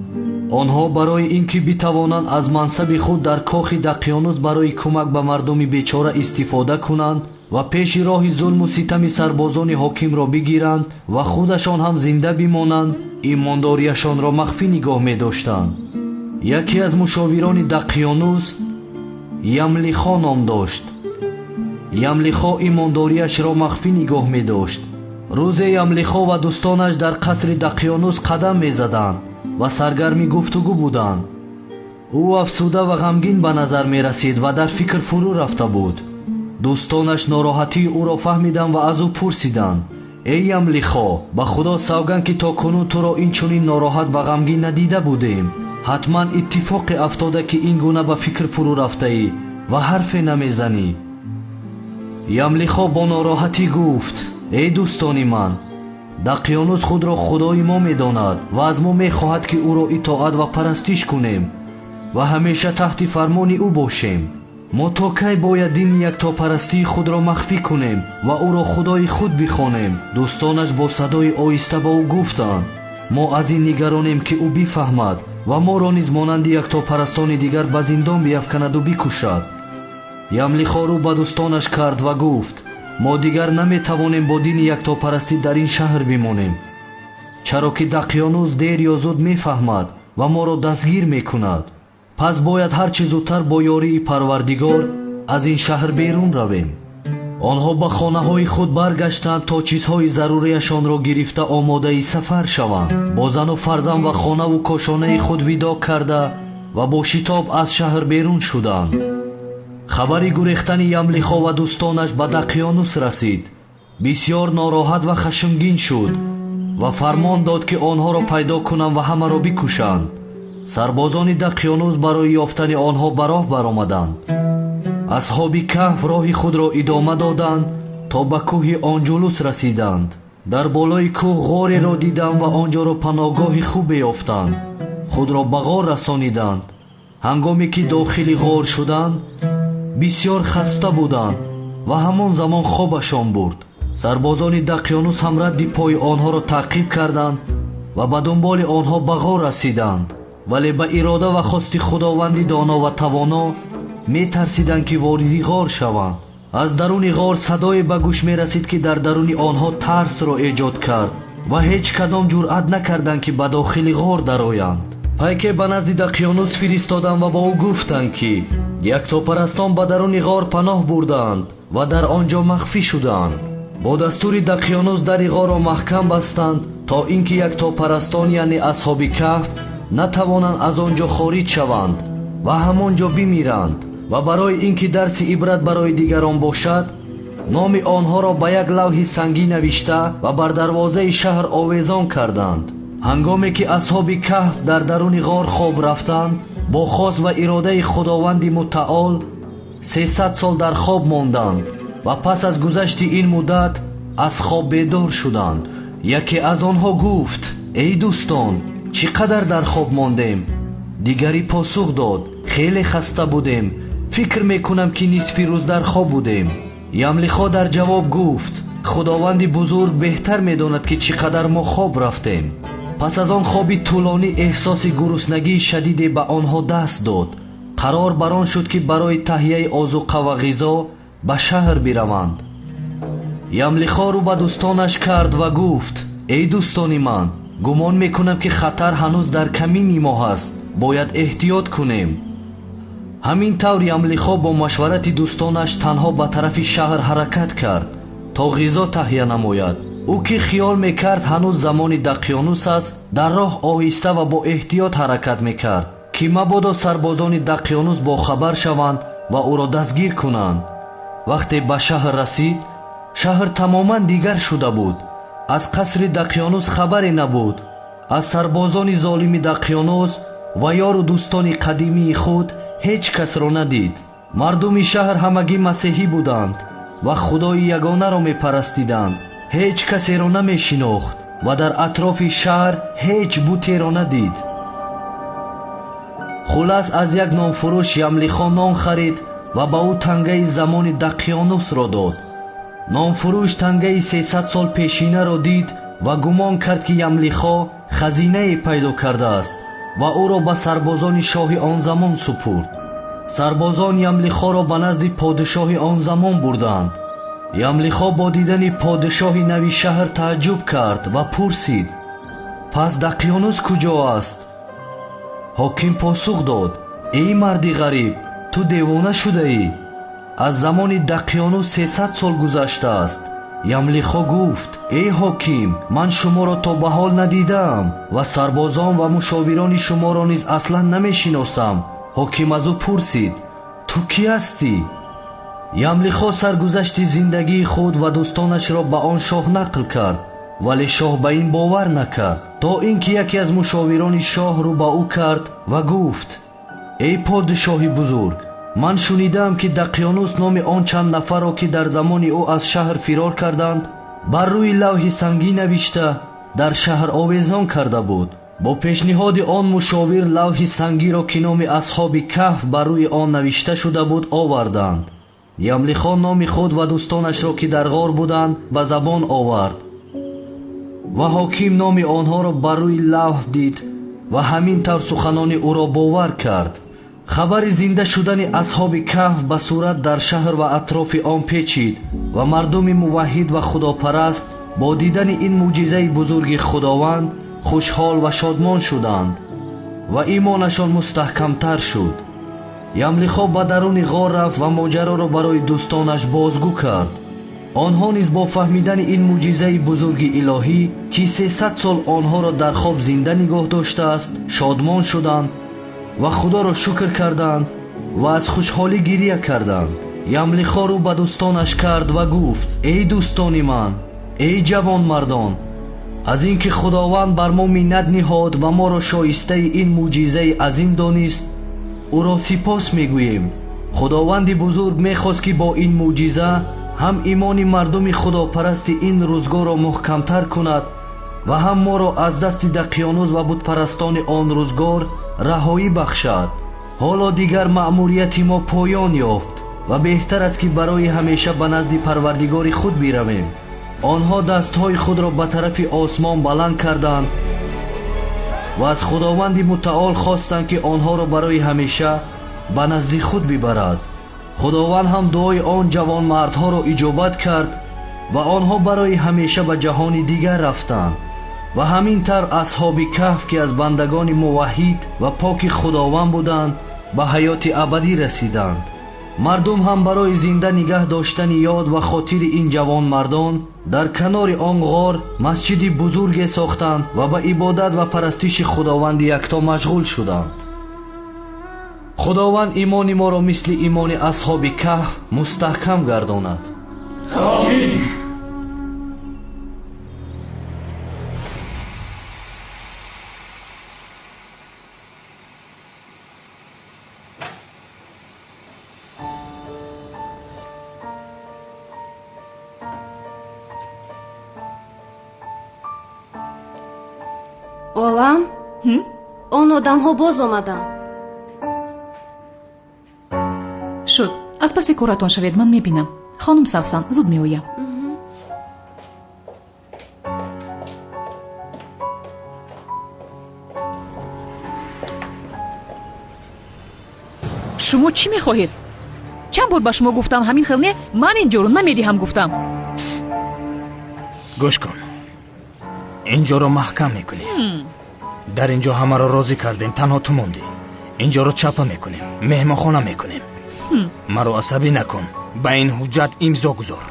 آنها برای اینکه بتوانند از منصب خود در کاخ دقیانوس برای کمک به مردم بیچاره استفاده کنند و پیش راه ظلم و ستم سربازان حاکم را بگیرند و خودشان هم زنده بمانند، ایمانداریشان را مخفی نگاه می داشتند. یکی از مشاوران دقیانوس یملیخا نام داشت. یملیخا ایمانداریش را مخفی نگاه می داشت. روز یملیخا و دوستانش در قصر دقیانوس قدم می زدند و سرگرمی گفتگو بودند. او افسوده و غمگین به نظر می رسید و در فکر فرو رفته بود. دوستانش ناراحتی او را فهمیدند و از او پرسیدند: ای یملیخا، به خدا سوگند که تا کنون تو را این چنین ناراحت و غمگین ندیده بودیم. حتما اتفاق افتاده که این گونه به فکر فرو رفته ای و حرف نمیزنی. یملیخا با ناراحتی گفت: ای دوستانی من، دقیانوس خود را خدای ما می‌داند و از ما می‌خواهد که او را اطاعت و پرستش کنیم و همیشه تحت فرمان او باشیم. ما تا کی باید دین یکتاپرستی خود را مخفی کنیم و او را خدای خود بخوانیم؟ دوستانش با صدای آهسته با او گفتند: ما از این نگرانیم که او بفهمد و ما را نیز مانند یکتاپرستان دیگر به زندان بیفکند و بکشد. یملیخا رو به دوستانش کرد و گفت: ما دیگر نمیتوانیم با دین یکتاپرستی در این شهر بمانیم، چرا که دقیانوس دیر یا زود میفهمد و ما را دستگیر میکند. پس باید هر چه زودتر با یاری پروردگار از این شهر بیرون رویم. آنها به خانه های خود برگشتند تا چیزهای ضروریشان را گرفته آماده سفر شوند. با زن و فرزند و خانه و کاشانه خود ویدا کرده و با شتاب از شهر بیرون شدند. خبری گریختن یملیخا و دوستانش به دقیانوس رسید. بسیار ناراحت و خشمگین شد و فرمان داد که آنها را پیدا کنند و همه را بکشند. سربازان دقیانوس برای یافتن آنها به راه برآمدند. اصحاب کهف راه خود را ادامه دادند تا به کوه آنجلوس رسیدند. در بالای کوه غاری را دیدند و آنجا را پناهگاه خوب یافتند. خود را به غار رسانیدند. هنگامی که داخل غار شدند بسیار خسته بودند و همان زمان خوابشان برد. سربازان دقیانوس هم رد پای آنها را تعقیب کردند و به دنبال آنها به غار رسیدند، ولی به اراده و خواست خداوند دانا و توانا می ترسیدند که وارد غار شوند. از درون غار صدای به گوش می رسید که در درون آنها ترس را ایجاد کرد و هیچ کدام جرأت نکردند که به داخل غار درآیند. پیک به نزد دقیانوس فرستادند و با او گفتند که یکتاپرستان به درون غار پناه بردند و در آنجا مخفی شدند. با دستور دقیانوس در غار را محکم بستند تا اینکه یکتاپرستان یعنی اصحاب کهف نتوانند از آنجا خارج شوند و همانجا بمیرند. و برای اینکه درس عبرت برای دیگران باشد، نام آنها را به یک لوح سنگی نوشته و بر دروازه شهر آویزان کردند. هنگامی که اصحاب کهف در درون غار خواب رفتند، با خواست و اراده خداوند متعال 300 سال در خواب ماندند و پس از گذشت این مدت از خواب بیدار شدند. یکی از آنها گفت: ای دوستان، چقدر در خواب ماندیم؟ دیگری پاسخ داد: خیلی خسته بودیم، فکر میکنم که نصف روز در خواب بودیم. یملیخا در جواب گفت: خداوند بزرگ بهتر میداند که چقدر ما خواب رفتیم. پس از آن خوابی طولانی احساس گرسنگی شدیدی به آنها دست داد. قرار بر آن شد که برای تهیه آذوقه و غذا به شهر بروند. یملیخا رو به دوستانش کرد و گفت: ای دوستان من، گمان میکنم که خطر هنوز در کمین ما هست، باید احتیاط کنیم. همین طور یملیخا با مشورت دوستانش تنها به طرف شهر حرکت کرد تا غذا تهیه نماید. او که خیال میکرد هنوز زمان دقیانوس است، در راه آهسته و با احتیاط حرکت میکرد که مبادا سربازان دقیانوس با خبر شوند و او را دستگیر کنند. وقتی به شهر رسید، شهر تماما دیگر شده بود. از قصر دقیانوس خبری نبود. از سربازان ظالم دقیانوس و یار و دوستان قدیمی خود هیچ کس را ندید. مردم شهر همگی مسیحی بودند و خدای یگانه را می پرستیدند. هیچ کسی را نمی شناخت و در اطراف شهر هیچ بوتی را ندید. خلاص از یک نانفروش یملیخا نان خرید و با او تنگه زمان دقیانوس را داد. نانفروش تنگه 300 سال پیشینه را دید و گمان کرد که یملیخا خزینه پیدا کرده است و او را به سربازان شاه آن زمان سپرد. سربازان یملیخا را به نزد پادشاه آن زمان بردند. یملیخا با دیدن پادشاه نوی شهر تعجب کرد و پرسید: پس دقیانوس کجا است؟ حاکم پاسخ داد: ای مردی غریب، تو دیوانه شده ای. از زمان دقیانوس 300 سال گذشته است. یملیخا گفت: ای حاکم، من شما را تا به حال ندیدم و سربازان و مشاوران شما را نیز اصلا نمیشناسم. حاکم از او پرسید: تو کی هستی؟ یملیخا سرگذشت زندگی خود و دوستانش را به آن شاه نقل کرد، ولی شاه به این باور نکرد تا اینکه یکی از مشاوران شاه رو به او کرد و گفت: ای پادشاه بزرگ، من شنیدم که دقیانوس نام آن چند نفر را که در زمان او از شهر فرار کردند бар рӯи лавҳи сангӣ навишта дар шаҳр овезон карда буд. бо пешниҳоди он мушовир лавҳи сангиро ки номи асҳоби каҳф бар рӯи он навишта шуда буд оварданд. ямлихо номи худ ва дӯстонашро ки дар ғор буданд ба забон овард ва ҳоким номи онҳоро бар рӯи лавҳ дид ва ҳамин тавр суханони ӯро бовар кард. хабари зинда шудани асҳоби каҳф ба сурат дар шаҳр ва атрофи он печид ва мардуми муваҳҳид ва худопараст бо дидани ин мӯъҷизаи бузурги худованд хушҳол ва шодмон шуданд ва имонашон мустаҳкамтар шуд. ямлихо ба даруни ғор рафт ва моҷароро барои дӯстонаш бозгӯ кард. онҳо низ бо фаҳмидани ин мӯъҷизаи бузурги илоҳӣ ки 300 сол онҳоро дар хоб зинда нигоҳ доштааст шодмон шуданд ва худоро шукр карданд ва аз хушҳолӣ гирья карданд. ямлихо рӯ ба дӯстонаш кард ва гуфт: эй дӯстони ман, эй ҷавонмардон, аз ин ки худованд бар мо миннат ниҳод ва моро шоистаи ин мӯъҷизаи азим донист, ӯро сипос мегӯем. худованди бузург мехост ки бо ин мӯъҷиза ҳам имони мардуми худопарасти ин рӯзгорро муҳкамтар кунад ва ҳам моро аз дасти дақиёнуз ва бутпарастони он рӯзгор раҳоӣ бахшад. ҳоло дигар маъмурияти мо поён ёфт ва беҳтар аст ки барои ҳамеша ба назди парвардигори худ биравем. онҳо дастҳои худро ба тарафи осмон баланд карданд ва аз худованди мутаол хостанд ки онҳоро барои ҳамеша ба назди худ бибарад. худованд ҳам дуои он ҷавонмардҳоро иҷобат кард ва онҳо барои ҳамеша ба ҷаҳони дигар рафтанд ва ҳамин тавр асҳоби каҳф ки аз бандагони муваҳҳид ва поки худованд буданд ба ҳаёти абадӣ расиданд. мардум ҳам барои зинда нигоҳ доштани ёд ва хотири ин ҷавонмардон дар канори он ғор масҷиди бузурге сохтанд ва ба ибодат ва парастиши худованди якто машғул шуданд. худованд имони моро мисли имони асҳоби каҳф мустаҳкам гардонад. آمین. олам он одамҳо боз омаданд. шуд аз паси коратон шавед, ман мебинам. хонум савсан зуд меоям. шумо чӣ мехоҳед? чанд бор ба шумо гуфтам ҳамин хел не, ман ин ҷоро намедиҳам гуфтам. гӯш кун, ин ҷоро маҳкам мекунем. дар ин ҷо ҳамаро розӣ кардем, танҳо ту мондӣ. ин ҷоро чапа мекунем, меҳмонхона мекунем. маро асабӣ накун, ба ин ҳуҷҷат имзо гузор.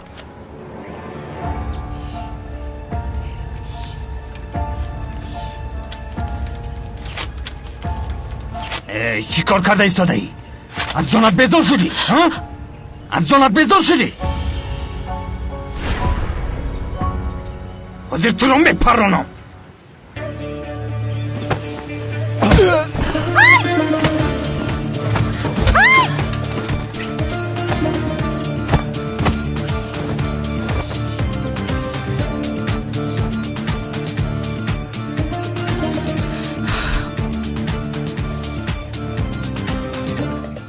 чӣ кор карда истодаӣ? аз ҷонат безор шудӣ? аз ҷонат безор шудӣ? ҳозир туро мепаронам.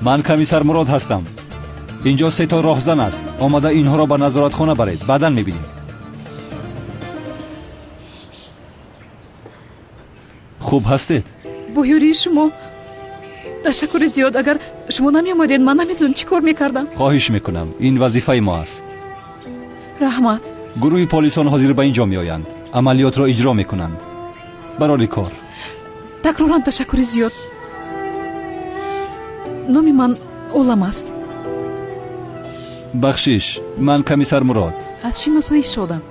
من کمیسر مراد هستم. اینجا 3 تا راهزن است. آمده اینها را به نظارتخانه برید. بعداً می‌بینیم. خوب هستید؟ با یاری شما تشکر زیاد. اگر شما نمی آمدید من نمیدونم چی کار میکردم. خواهش میکنم، این وظیفه ما است. رحمت. گروه پلیسان حاضر به اینجا میآیند. عملیات را اجرا میکنند. برای کار. تکرارا تشکر زیاد. نام من اولم است. بخشش، من کمیسر مراد. از شناسایی شدم.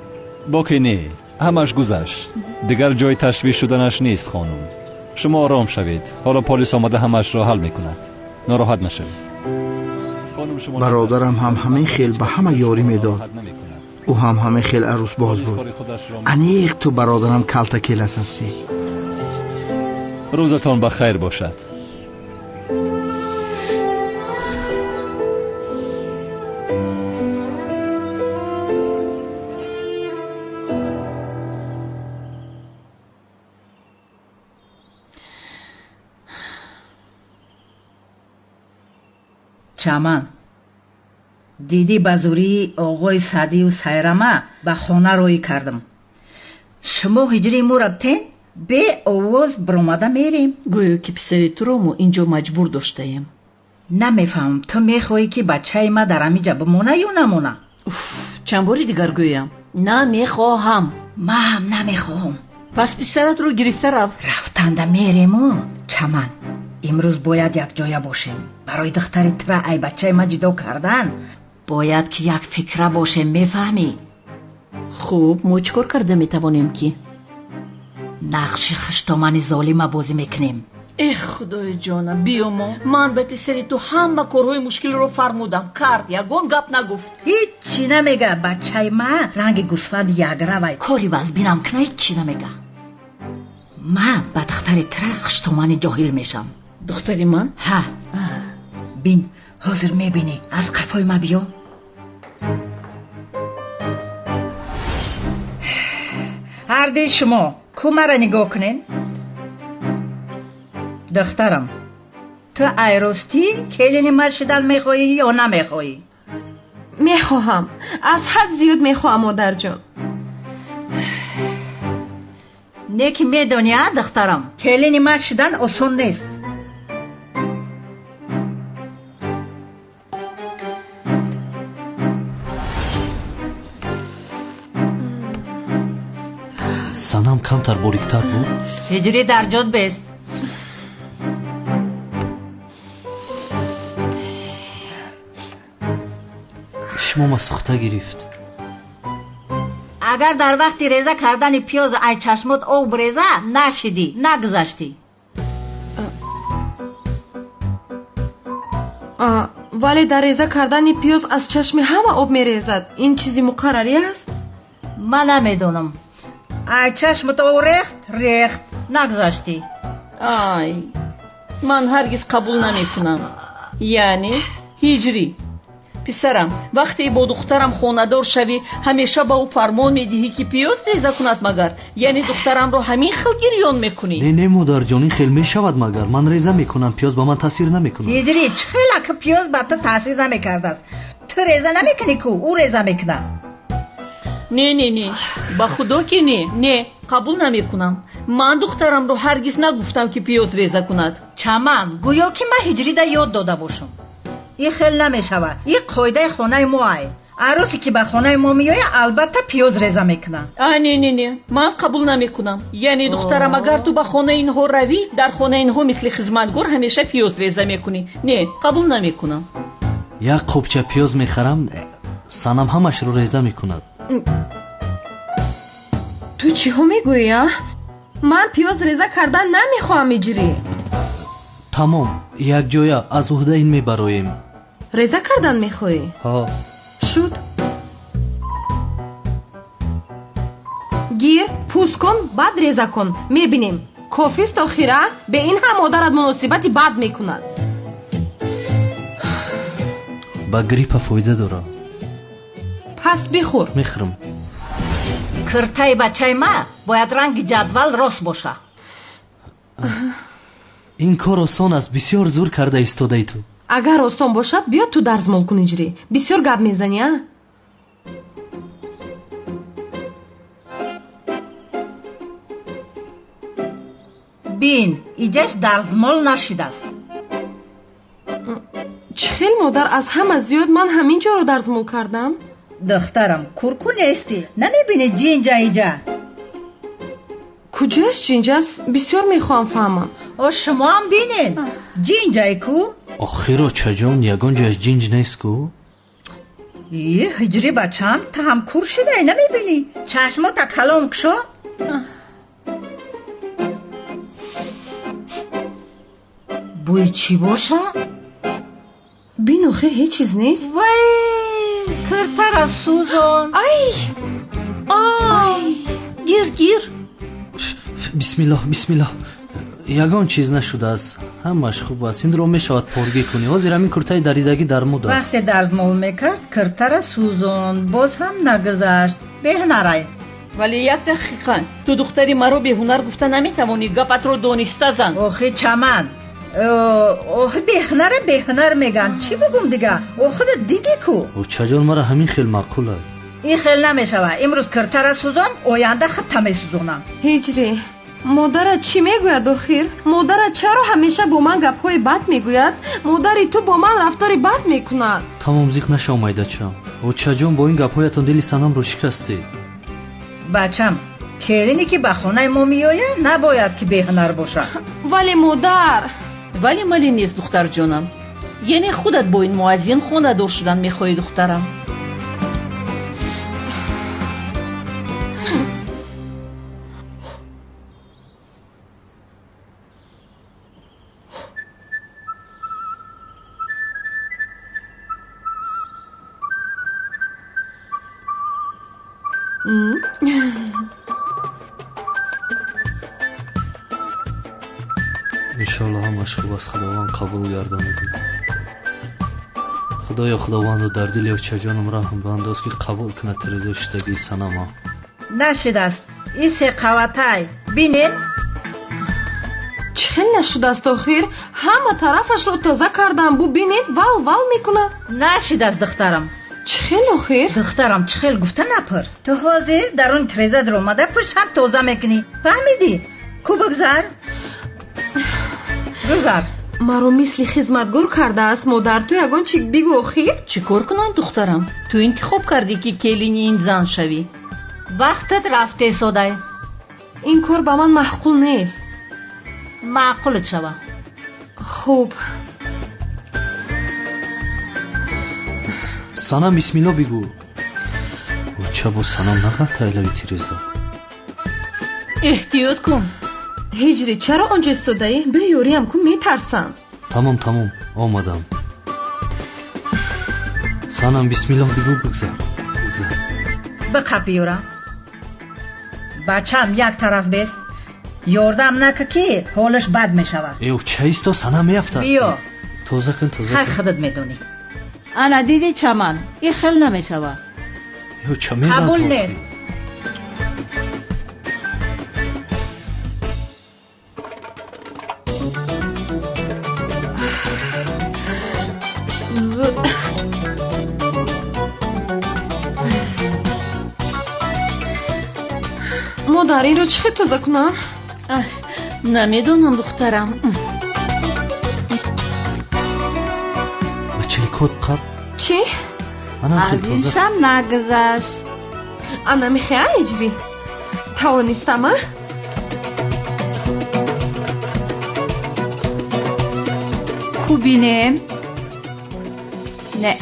باکی نه، همش گذشت. دیگر جای تشویش شدنش نیست خانم. شما آرام شوید. حالا پلیس آمده همش را حل میکند. ناراحت نشوید. برادرم هم همین خیل به همه یاری میداد. او هم همین خیل عروس باز بود. انیق تو برادرم کلتا کلس هستی. روزتان بخیر باشد. چمن دیدی بازوری آقای سعدی و سیرمه به خانه روی کردم. شما هجری مو ربطین به آواز برامده میریم. گویا که پسری تو رو ما اینجا مجبور داشتیم. نمیفهم تو میخوایی که بچه ما در همینجا بمونه یا نمونه؟ چند باری دیگر گویم نمیخواهم. من هم نمیخواهم. پس پسرت رو گرفته رفتنده میریم. چمن امروز باید یک جای باشیم. برای دختر تره ای بچه ما جدا کردن باید که یک فکره باشه، میفهمی؟ خوب ما چکار کرده میتوانیم که نقش خشتامن ظالم بازی میکنیم. ای خدای جانم بیا من به پسری تو همه کارهای مشکل رو فرمودم کرد یگون گپ نگفت. هیچی نمیگه. بچه ما رنگ گوسفند یک روی کاری باز بینم کنه هیچی نمیگه. من به دختر تره خشتامن جاهل میشم. دختری من؟ ها بین حاضر میبینی از قفای ما بیا. هر دی شما کو مرا نگاه کنین. دخترم تو ایراستی کلین ما شدن میخوایی یا نمیخوایی؟ میخواهم. از حد زیاد میخواهم مادر جان. نیکی میدونی دخترم کلین ما شدن آسان نیست. санам камтар бориктар буд. ҳиҷрӣ дар ҷод бест. чишмома сӯхта гирифт. агар дар вақти реза кардани пиёз ай чашмот об реза нашидӣ нагузаштӣ. вале дар реза кардани пиёз аз чашми ҳама об мерезад. ин чизи муқаррарӣ аст? ман намедонам. ай чашмото рехт нагзашти. ай ман ҳаргиз қабул намекунам. яъне ҳиҷрӣ писарам вақте бо духтарам хонадор шавӣ ҳамеша ба ӯ фармон медиҳӣ ки пиёз реза кунад магар? яъне духтарамро ҳамин хел гирён мекунӣ? не модарҷон ин хел мешавад магар. ман реза мекунам пиёз ба ман таъсир намекунад. ҳиҷрӣ чӣ хела ки пиёз ба ту таъсир намекардааст? ту реза намекунӣ ку ӯ реза мекунад. не ба худо ки не қабул намекунам. ман духтарамро ҳаргиз нагуфтам ки пиёз реза кунад. чаман гӯё ки ман ҳиҷрида ёд дода бошам. ин хел намешавад. ин қоидаи хонаи мо ай. аросе ки ба хонаи мо меоя албатта пиёз реза мекунад. не ман қабул намекунам. яъне духтарам агар ту ба хонаи инҳо равӣ дар хонаи инҳо мисли хизматгор ҳамеша пиёз реза мекунӣ. не қабул намекунам. як қопча пиёз мехарам санам ҳамашро реза мекунад. ту чиҳо мегӯӣ? ман пиёз реза кардан намехоҳам. иҷрӣ тамом якҷоя аз уҳда ин мебароем. реза кардан мехоҳӣ? ҳо шуд. гир пӯст кун баъд реза кун. мебинем кофист охира. бе ин ҳам модарат муносибати бад мекунад. ба гриппа фоида дорад. пас бихӯр. мехӯрам. киртаи бачаи ма бояд ранги ҷадвал рост боша. ин кор осон аст. бисёр зур карда истодаи ту. агар осон бошад биё ту дарзмол кун. иҷрӣ бисёр гап мезанӣ. бин иҷаш дарзмол нашидааст. чӣ хел модар аз ҳама зиёд ман ҳамин ҷоро дарзмол кардам? духтарам курку нестӣ? намебинӣ ҷинҷа иҷа? куҷояш ҷинҷаст? бисёр мехоҳам фаҳмам. шумо ҳам бинен ҷинҷае ку? охиро чаҷон ягон ҷояш ҷинҷ нест ку? ҳиҷрӣ бачам ту ҳам кур шудай намебинӣ? чашмота калом кушо. бӯи чӣ боша? бин охир ҳеҷ чиз нест. вай киртара сӯзон. ай гир бисмиллоҳ ягон чиз нашудааст. ҳамаш хуб аст. инро мешавад поргӣ кунӣ. ҳозир ҳамин куртаи даридагӣ дармуд аст. вақте дарзмол мекард киртара сӯзон. боз ҳам нагузашт. беҳнарай. вале як дақиқа ту духтари маро беҳунар гуфта наметавонӣ? гапатро дониста зан. охи чаман بهنر میگن. چی بگم دیگه؟ او خودت دیدی کو. او چجان مرا همین خیل معقول است. این خیل نمیشوه. امروز کرتر سوزان آینده خط میسوزونم. هیچری مادرت چی میگوید آخر؟ مادرت چرا همیشه با من گپ‌های بد میگوید؟ مادری تو با من رفتاری بد میکند. تمام زیق نشو مایداچم. او چجان با این گپ‌هایتون دل سنم رو شکستی؟ بچم کلینی که به خونه ما میآید نباید که بهنر باشه. ولی مادر ولی نیست دختر جانم. یعنی خودت با این مؤذن خونه دار شدن میخوای دخترم؟ انشالله همش خوب است. خداوند قبول گردانه. خدایا خداوند در دل یک چجانم رحم بنداز که قبول کنه ترزه شدگی سنما. نشده است. این سه قوتای بینین چخیل نشده است آخر؟ همه طرفش رو تازه کردم. بو بینید ول میکنه. نشده است دخترم. چخیل آخر؟ دخترم چخیل گفته نپرس. تو حاضر در اون ترزه در اومده پشت هم تازه میکنی. فهمیدی؟ کو بگذار گذار. مرا مثل خدمتگار کرده است مادر. تو یگان چی بگو آخر؟ چی کار کنم دخترم؟ تو انتخاب کردی که کلینی این زن شوی. وقتت رفته سوده. این کار با من معقول نیست. معقولت شوه. خوب سنم بسم الله بگو. او چه با سنم نقل تایلوی تیرزا. احتیاط کن. هجری چرا آنجا استودهی؟ به یوریم کن میترسم. تمام آمدم. سنم بسم الله بگو. بگذار بقف یورم. بچم یک طرف بست. یاردم نکه که حالش بد میشوه. ایو چه ایست تو سنم میفته؟ بیا توزه کن. هر خودت میدونی. انا دیدی چمن این خیل نمیشوه. ایو چه میدن قبول نیست. مادر این رو چه تازه کنم؟ نمیدونم دخترم. بچه کد قب چی؟ از این شم نگذشت. انا میخواه هجری توانستم؟ خوبینم؟ نه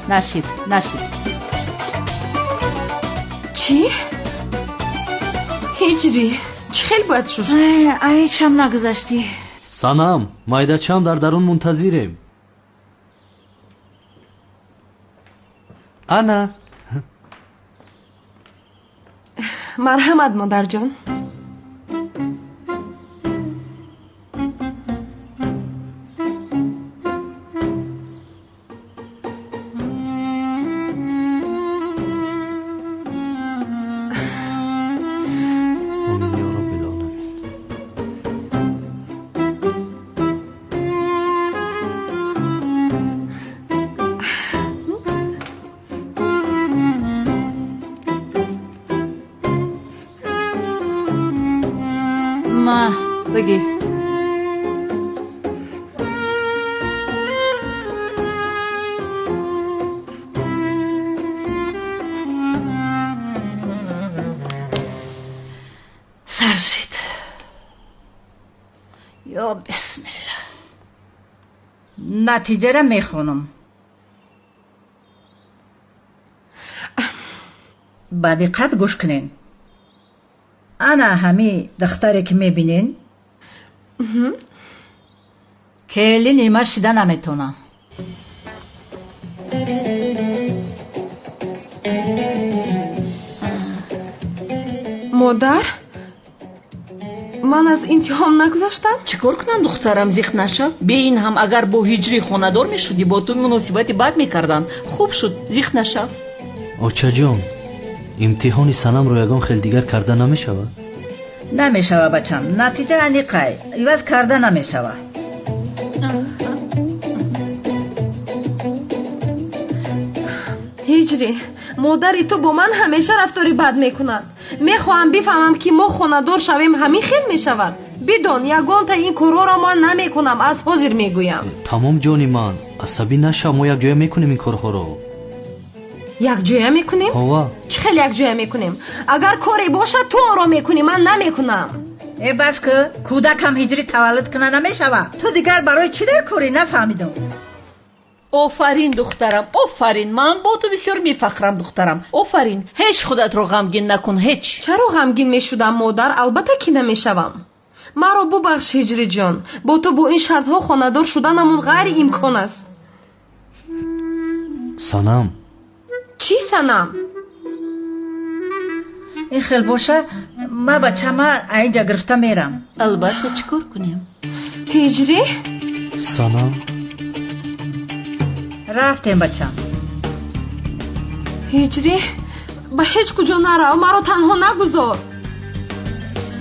نشید. چی؟ هجری چه خیلی باید شد؟ ای چم نگذشتی. سنم مایده چم در درون منتظریم. انا مرحمت مادر جان. بگی سرشید. یا بسم الله. نتیجه را میخونم. با دقت گوش کنین. انا همی دختری که میبینین کلی نیمه شده نمیتونه. مادر من از امتحان نگذاشتم. چیکار کنم دخترم زیخ نشو. به این هم اگر با هجری خاندار میشدی با تو مناسبت بد میکردن. خوب شد زیخ نشو. آچا جان امتحانی سنم رو یگان خیلی دیگر کرده نمیشود؟ نمیشوه بچم. نتیجه انیقای عوض کرده نمیشوه. هجری مادری تو با من همیشه رفتاری بد میکند. میخواهم بفهمم که ما خانه‌دار شویم همین خیل میشود. بدون یگان تا این کارها را من نمیکنم. از حاضر میگویم. تمام جانی من عصبی نشو. ما یک جای میکنیم این کارها رو. یک جای میکنیم؟ هوا چه خیلی یک جای میکنیم. اگر کاری باشه تو آن را میکنی، من نمیکنم. ای بس که کودکم هجری تولد کنه نمیشوه. تو دیگر برای چی در کاری نفهمیدم. آفرین دخترم، آفرین. من با تو بسیار میفخرم دخترم. آفرین. هیچ خودت رو غمگین نکن. هیچ. چرا غمگین میشدم مادر؟ البته که نمیشوم. مرا ببخش هجری جان. با تو با این شرطها خانه‌دار شدنمون غیر امکان است. سنم. چی سنم؟ این خیل باشه ما بچه‌م اینجا گرفته میرم. البته چیکار کنیم؟ هجری؟ سنم. رفتیم بچم. هجری به هیچ کجا نرو. مرا تنها نگذار.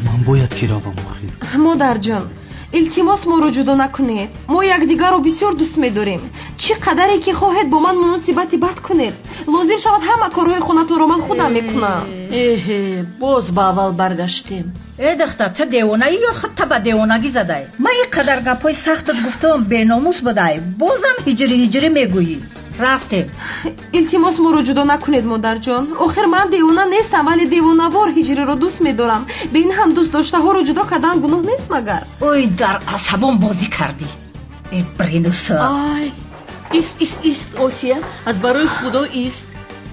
من باید کی را بمخیر. مادر جان التماس ما رو جدا نکنید. ما یکدیگر رو بسیار دوست می‌داریم. چی قدری که خواهید با من مناسبتی بد کنید. لازم شود همه کارهای خونتون رو من خودم میکنم. باز با اول برگشتیم. ای دختر تو دیوانه یا خودت به دیوانگی زده؟ من این قدر گپای سختت گفتم بیناموس بوده. بازم هجری میگویی. رفتیم. التماس ما رو جدا نکنید مادر جان. آخر من دیوانه نیستم ولی دیوانه‌وار هجری رو دوست می‌دارم. به این هم دوست داشته ها رو جدا کردن گناه نیست مگر؟ اوی در عصبم بازی کردی. این برینوسا. آی ایست آسیا. از برای خدا ایست.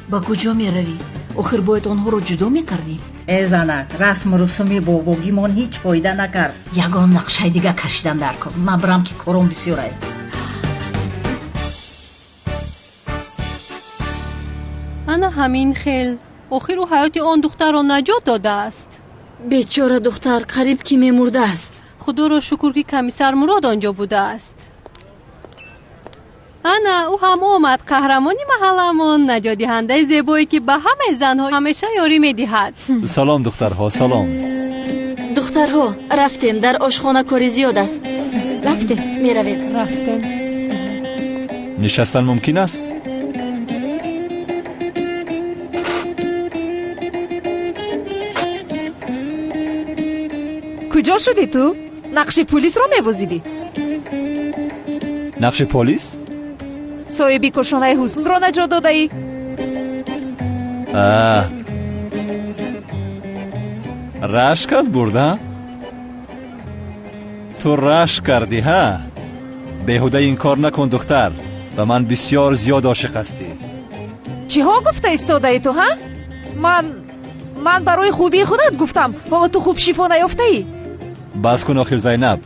با کجا میروی؟ آخر باید آنها رو جدا میکردی. ای زنک رسم و رسومی باباگی من هیچ فایده نکرد. یگان نقشه دیگه کشیدن در کن. من برم که کارم بسیاره. انا همین خیل آخر او حیات آن دختر را نجات داده است. بیچاره دختر قریب که میمرده است. خدا را شکر که کمیسر مراد آنجا بوده است. انا او هم آمد. قهرمانی محلمون، نجات دهنده زیبایی که به همه زنها همیشه یاری میدهد. سلام دخترها. سلام دخترها رفتیم. در آشخانه کاری زیاد است. رفتیم. میرویم. رفتیم. نشستن ممکن است؟ کجا شدی تو؟ نقش پلیس را می‌بازیدی؟ نقش پلیس؟ صاحبی کشانه حسن را نجات داده ای؟ رشکت برده؟ تو رشک کردی ها؟ بیهوده این کار نکن دختر. و من بسیار زیاد عاشق هستی. چی ها گفته ایستاده ای تو ها؟ من برای خوبی خودت گفتم. حالا تو خوب شفا نیافته ای؟ بس کن آخر زینب.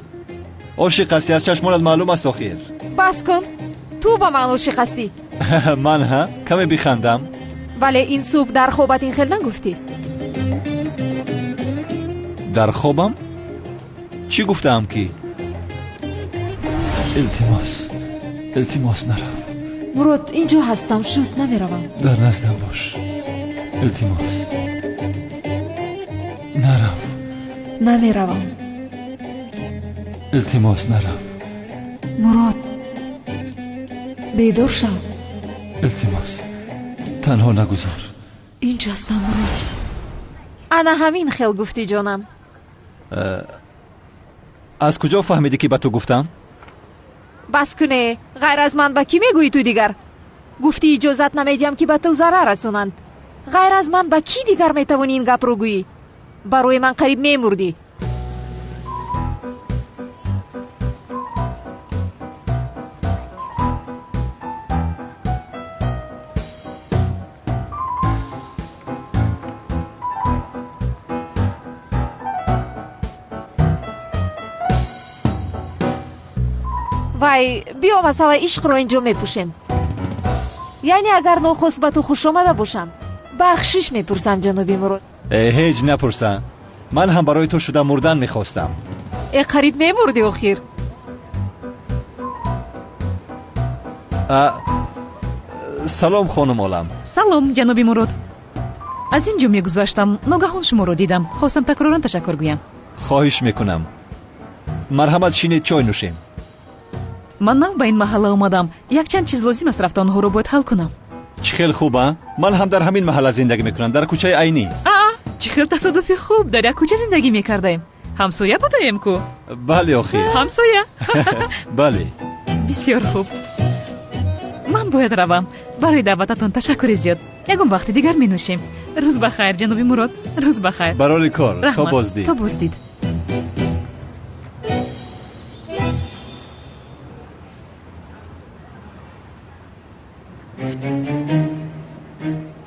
عاشق هستی از چشمانت معلوم است آخر. بس کن. تو با من عاشق هستی. من ها؟ کمی بخندم. ولی این صبح در خوابت این خیل نگفتی. در خوابم؟ چی گفتم کی؟ التماس نرو. مراد اینجا هستم. شد نمیروم. در نزدم باش. التماس نرو. نمیروم. التماس نرو. مراد بیدار شو. التماس تنها نگذار. اینجا هستم مراد. انا همین خیل گفتی جانم. از کجا فهمیدی که به تو گفتم؟ بس کنه. غیر از من با کی میگویی تو دیگر؟ گفتی اجازت نمیدیم که به تو ضرر رسونند. غیر از من با کی دیگر میتوانی این گپ رو گویی؟ برای من قریب میمردی. وای بیا مسئله عشق رو اینجا میپوشیم. یعنی اگر ناخست به تو خوش آمده باشم بخشش میپرسم جنابی مراد. هیچ نپرسن. من هم برای تو شده مردن میخواستم. قریب میمردی آخر. سلام خانم عالم. سلام جنابی مراد. از اینجا میگذاشتم ناگهان شما رو دیدم. خواستم تکرارا تشکر گویم. خواهش میکنم. مرحمت شینید چای نوشیم. من نو به این محله اومدم. یک چند چیز لازم است رفت آنها رو باید حل کنم. چه خیلی خوبه. من هم در همین محله زندگی میکنم، در کوچه عینی. چه خیلی تصادفی خوب. در یک کوچه زندگی میکردیم. همسایه بودیم کو؟ بله آخی. همسایه؟ بله. بسیار خوب. من باید روم. برای دعوتتون تشکر زیاد. یکم وقت دیگر می نوشیم. روز بخیر جناب مراد. روز بخیر. برای کار. تا بازدید. تا بازدید.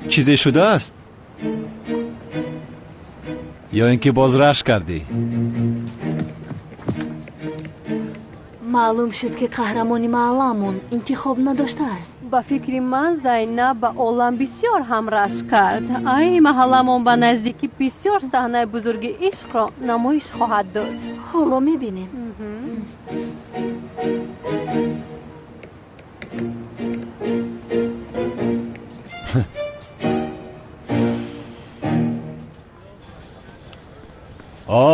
چیزی شده است؟ یا اینکه باز رشک کردی؟ معلوم شد که قهرمانی محلمون انتخاب نداشته است. با فکر من زینب با عالم بسیار هم رشک کرد. ای محلمون با نزدیکی بسیار صحنه بزرگ عشق را نمایش خواهد داد. حالا میبینیم.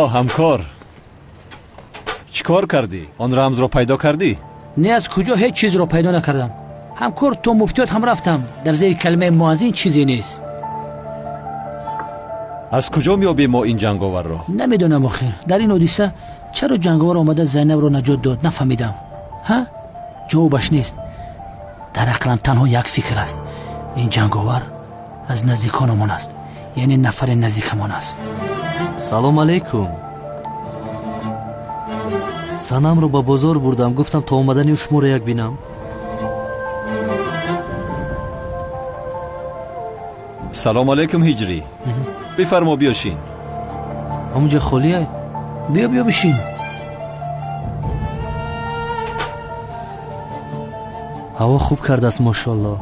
همکار، چیکار کردی؟ آن رمز رو پیدا کردی؟ نه، از کجا هیچ چیز رو پیدا نکردم. همکار تو مفتیات هم رفتم، در زیر کلمه مؤذن چیزی نیست. از کجا میابی ما این جنگاور رو؟ نمیدونم آخر در این حادثه چرا جنگاور آمده زینب رو نجات داد نفهمیدم. جوابش نیست. در عقلم تنها یک فکر است. این جنگاور از نزدیکانمون است، یعنی نفر نزدیکمون است. سلام علیکم. سنم رو با بازار بردم، گفتم تا اومدنی شما رو یک بینم. سلام علیکم هجری. بفرما بیاشین. همونجا خالیه؟ بیا بشین. هوا خوب کرده است ماشاءالله.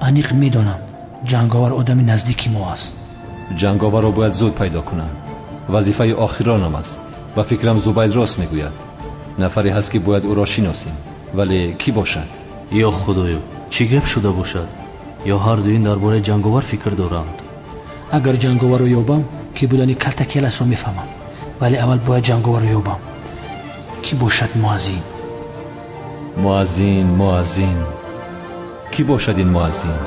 انیق میدونم جنگاور آدمی نزدیکی ما است. جنگاور رو باید زود پیدا کنن. وظیفه آخرانم است و فکرم زبید راست میگوید. نفری هست که باید او را شناسیم، ولی کی باشد؟ یا خدایا چی گپ شده باشد؟ یا هر دو این درباره جنگاور فکر دارند؟ اگر جنگاور رو یابم کی بودنی کارت کلاس رو میفهمم، ولی اول باید جنگاور رو یابم. کی باشد؟ مؤذن. کی باشد این مؤذن؟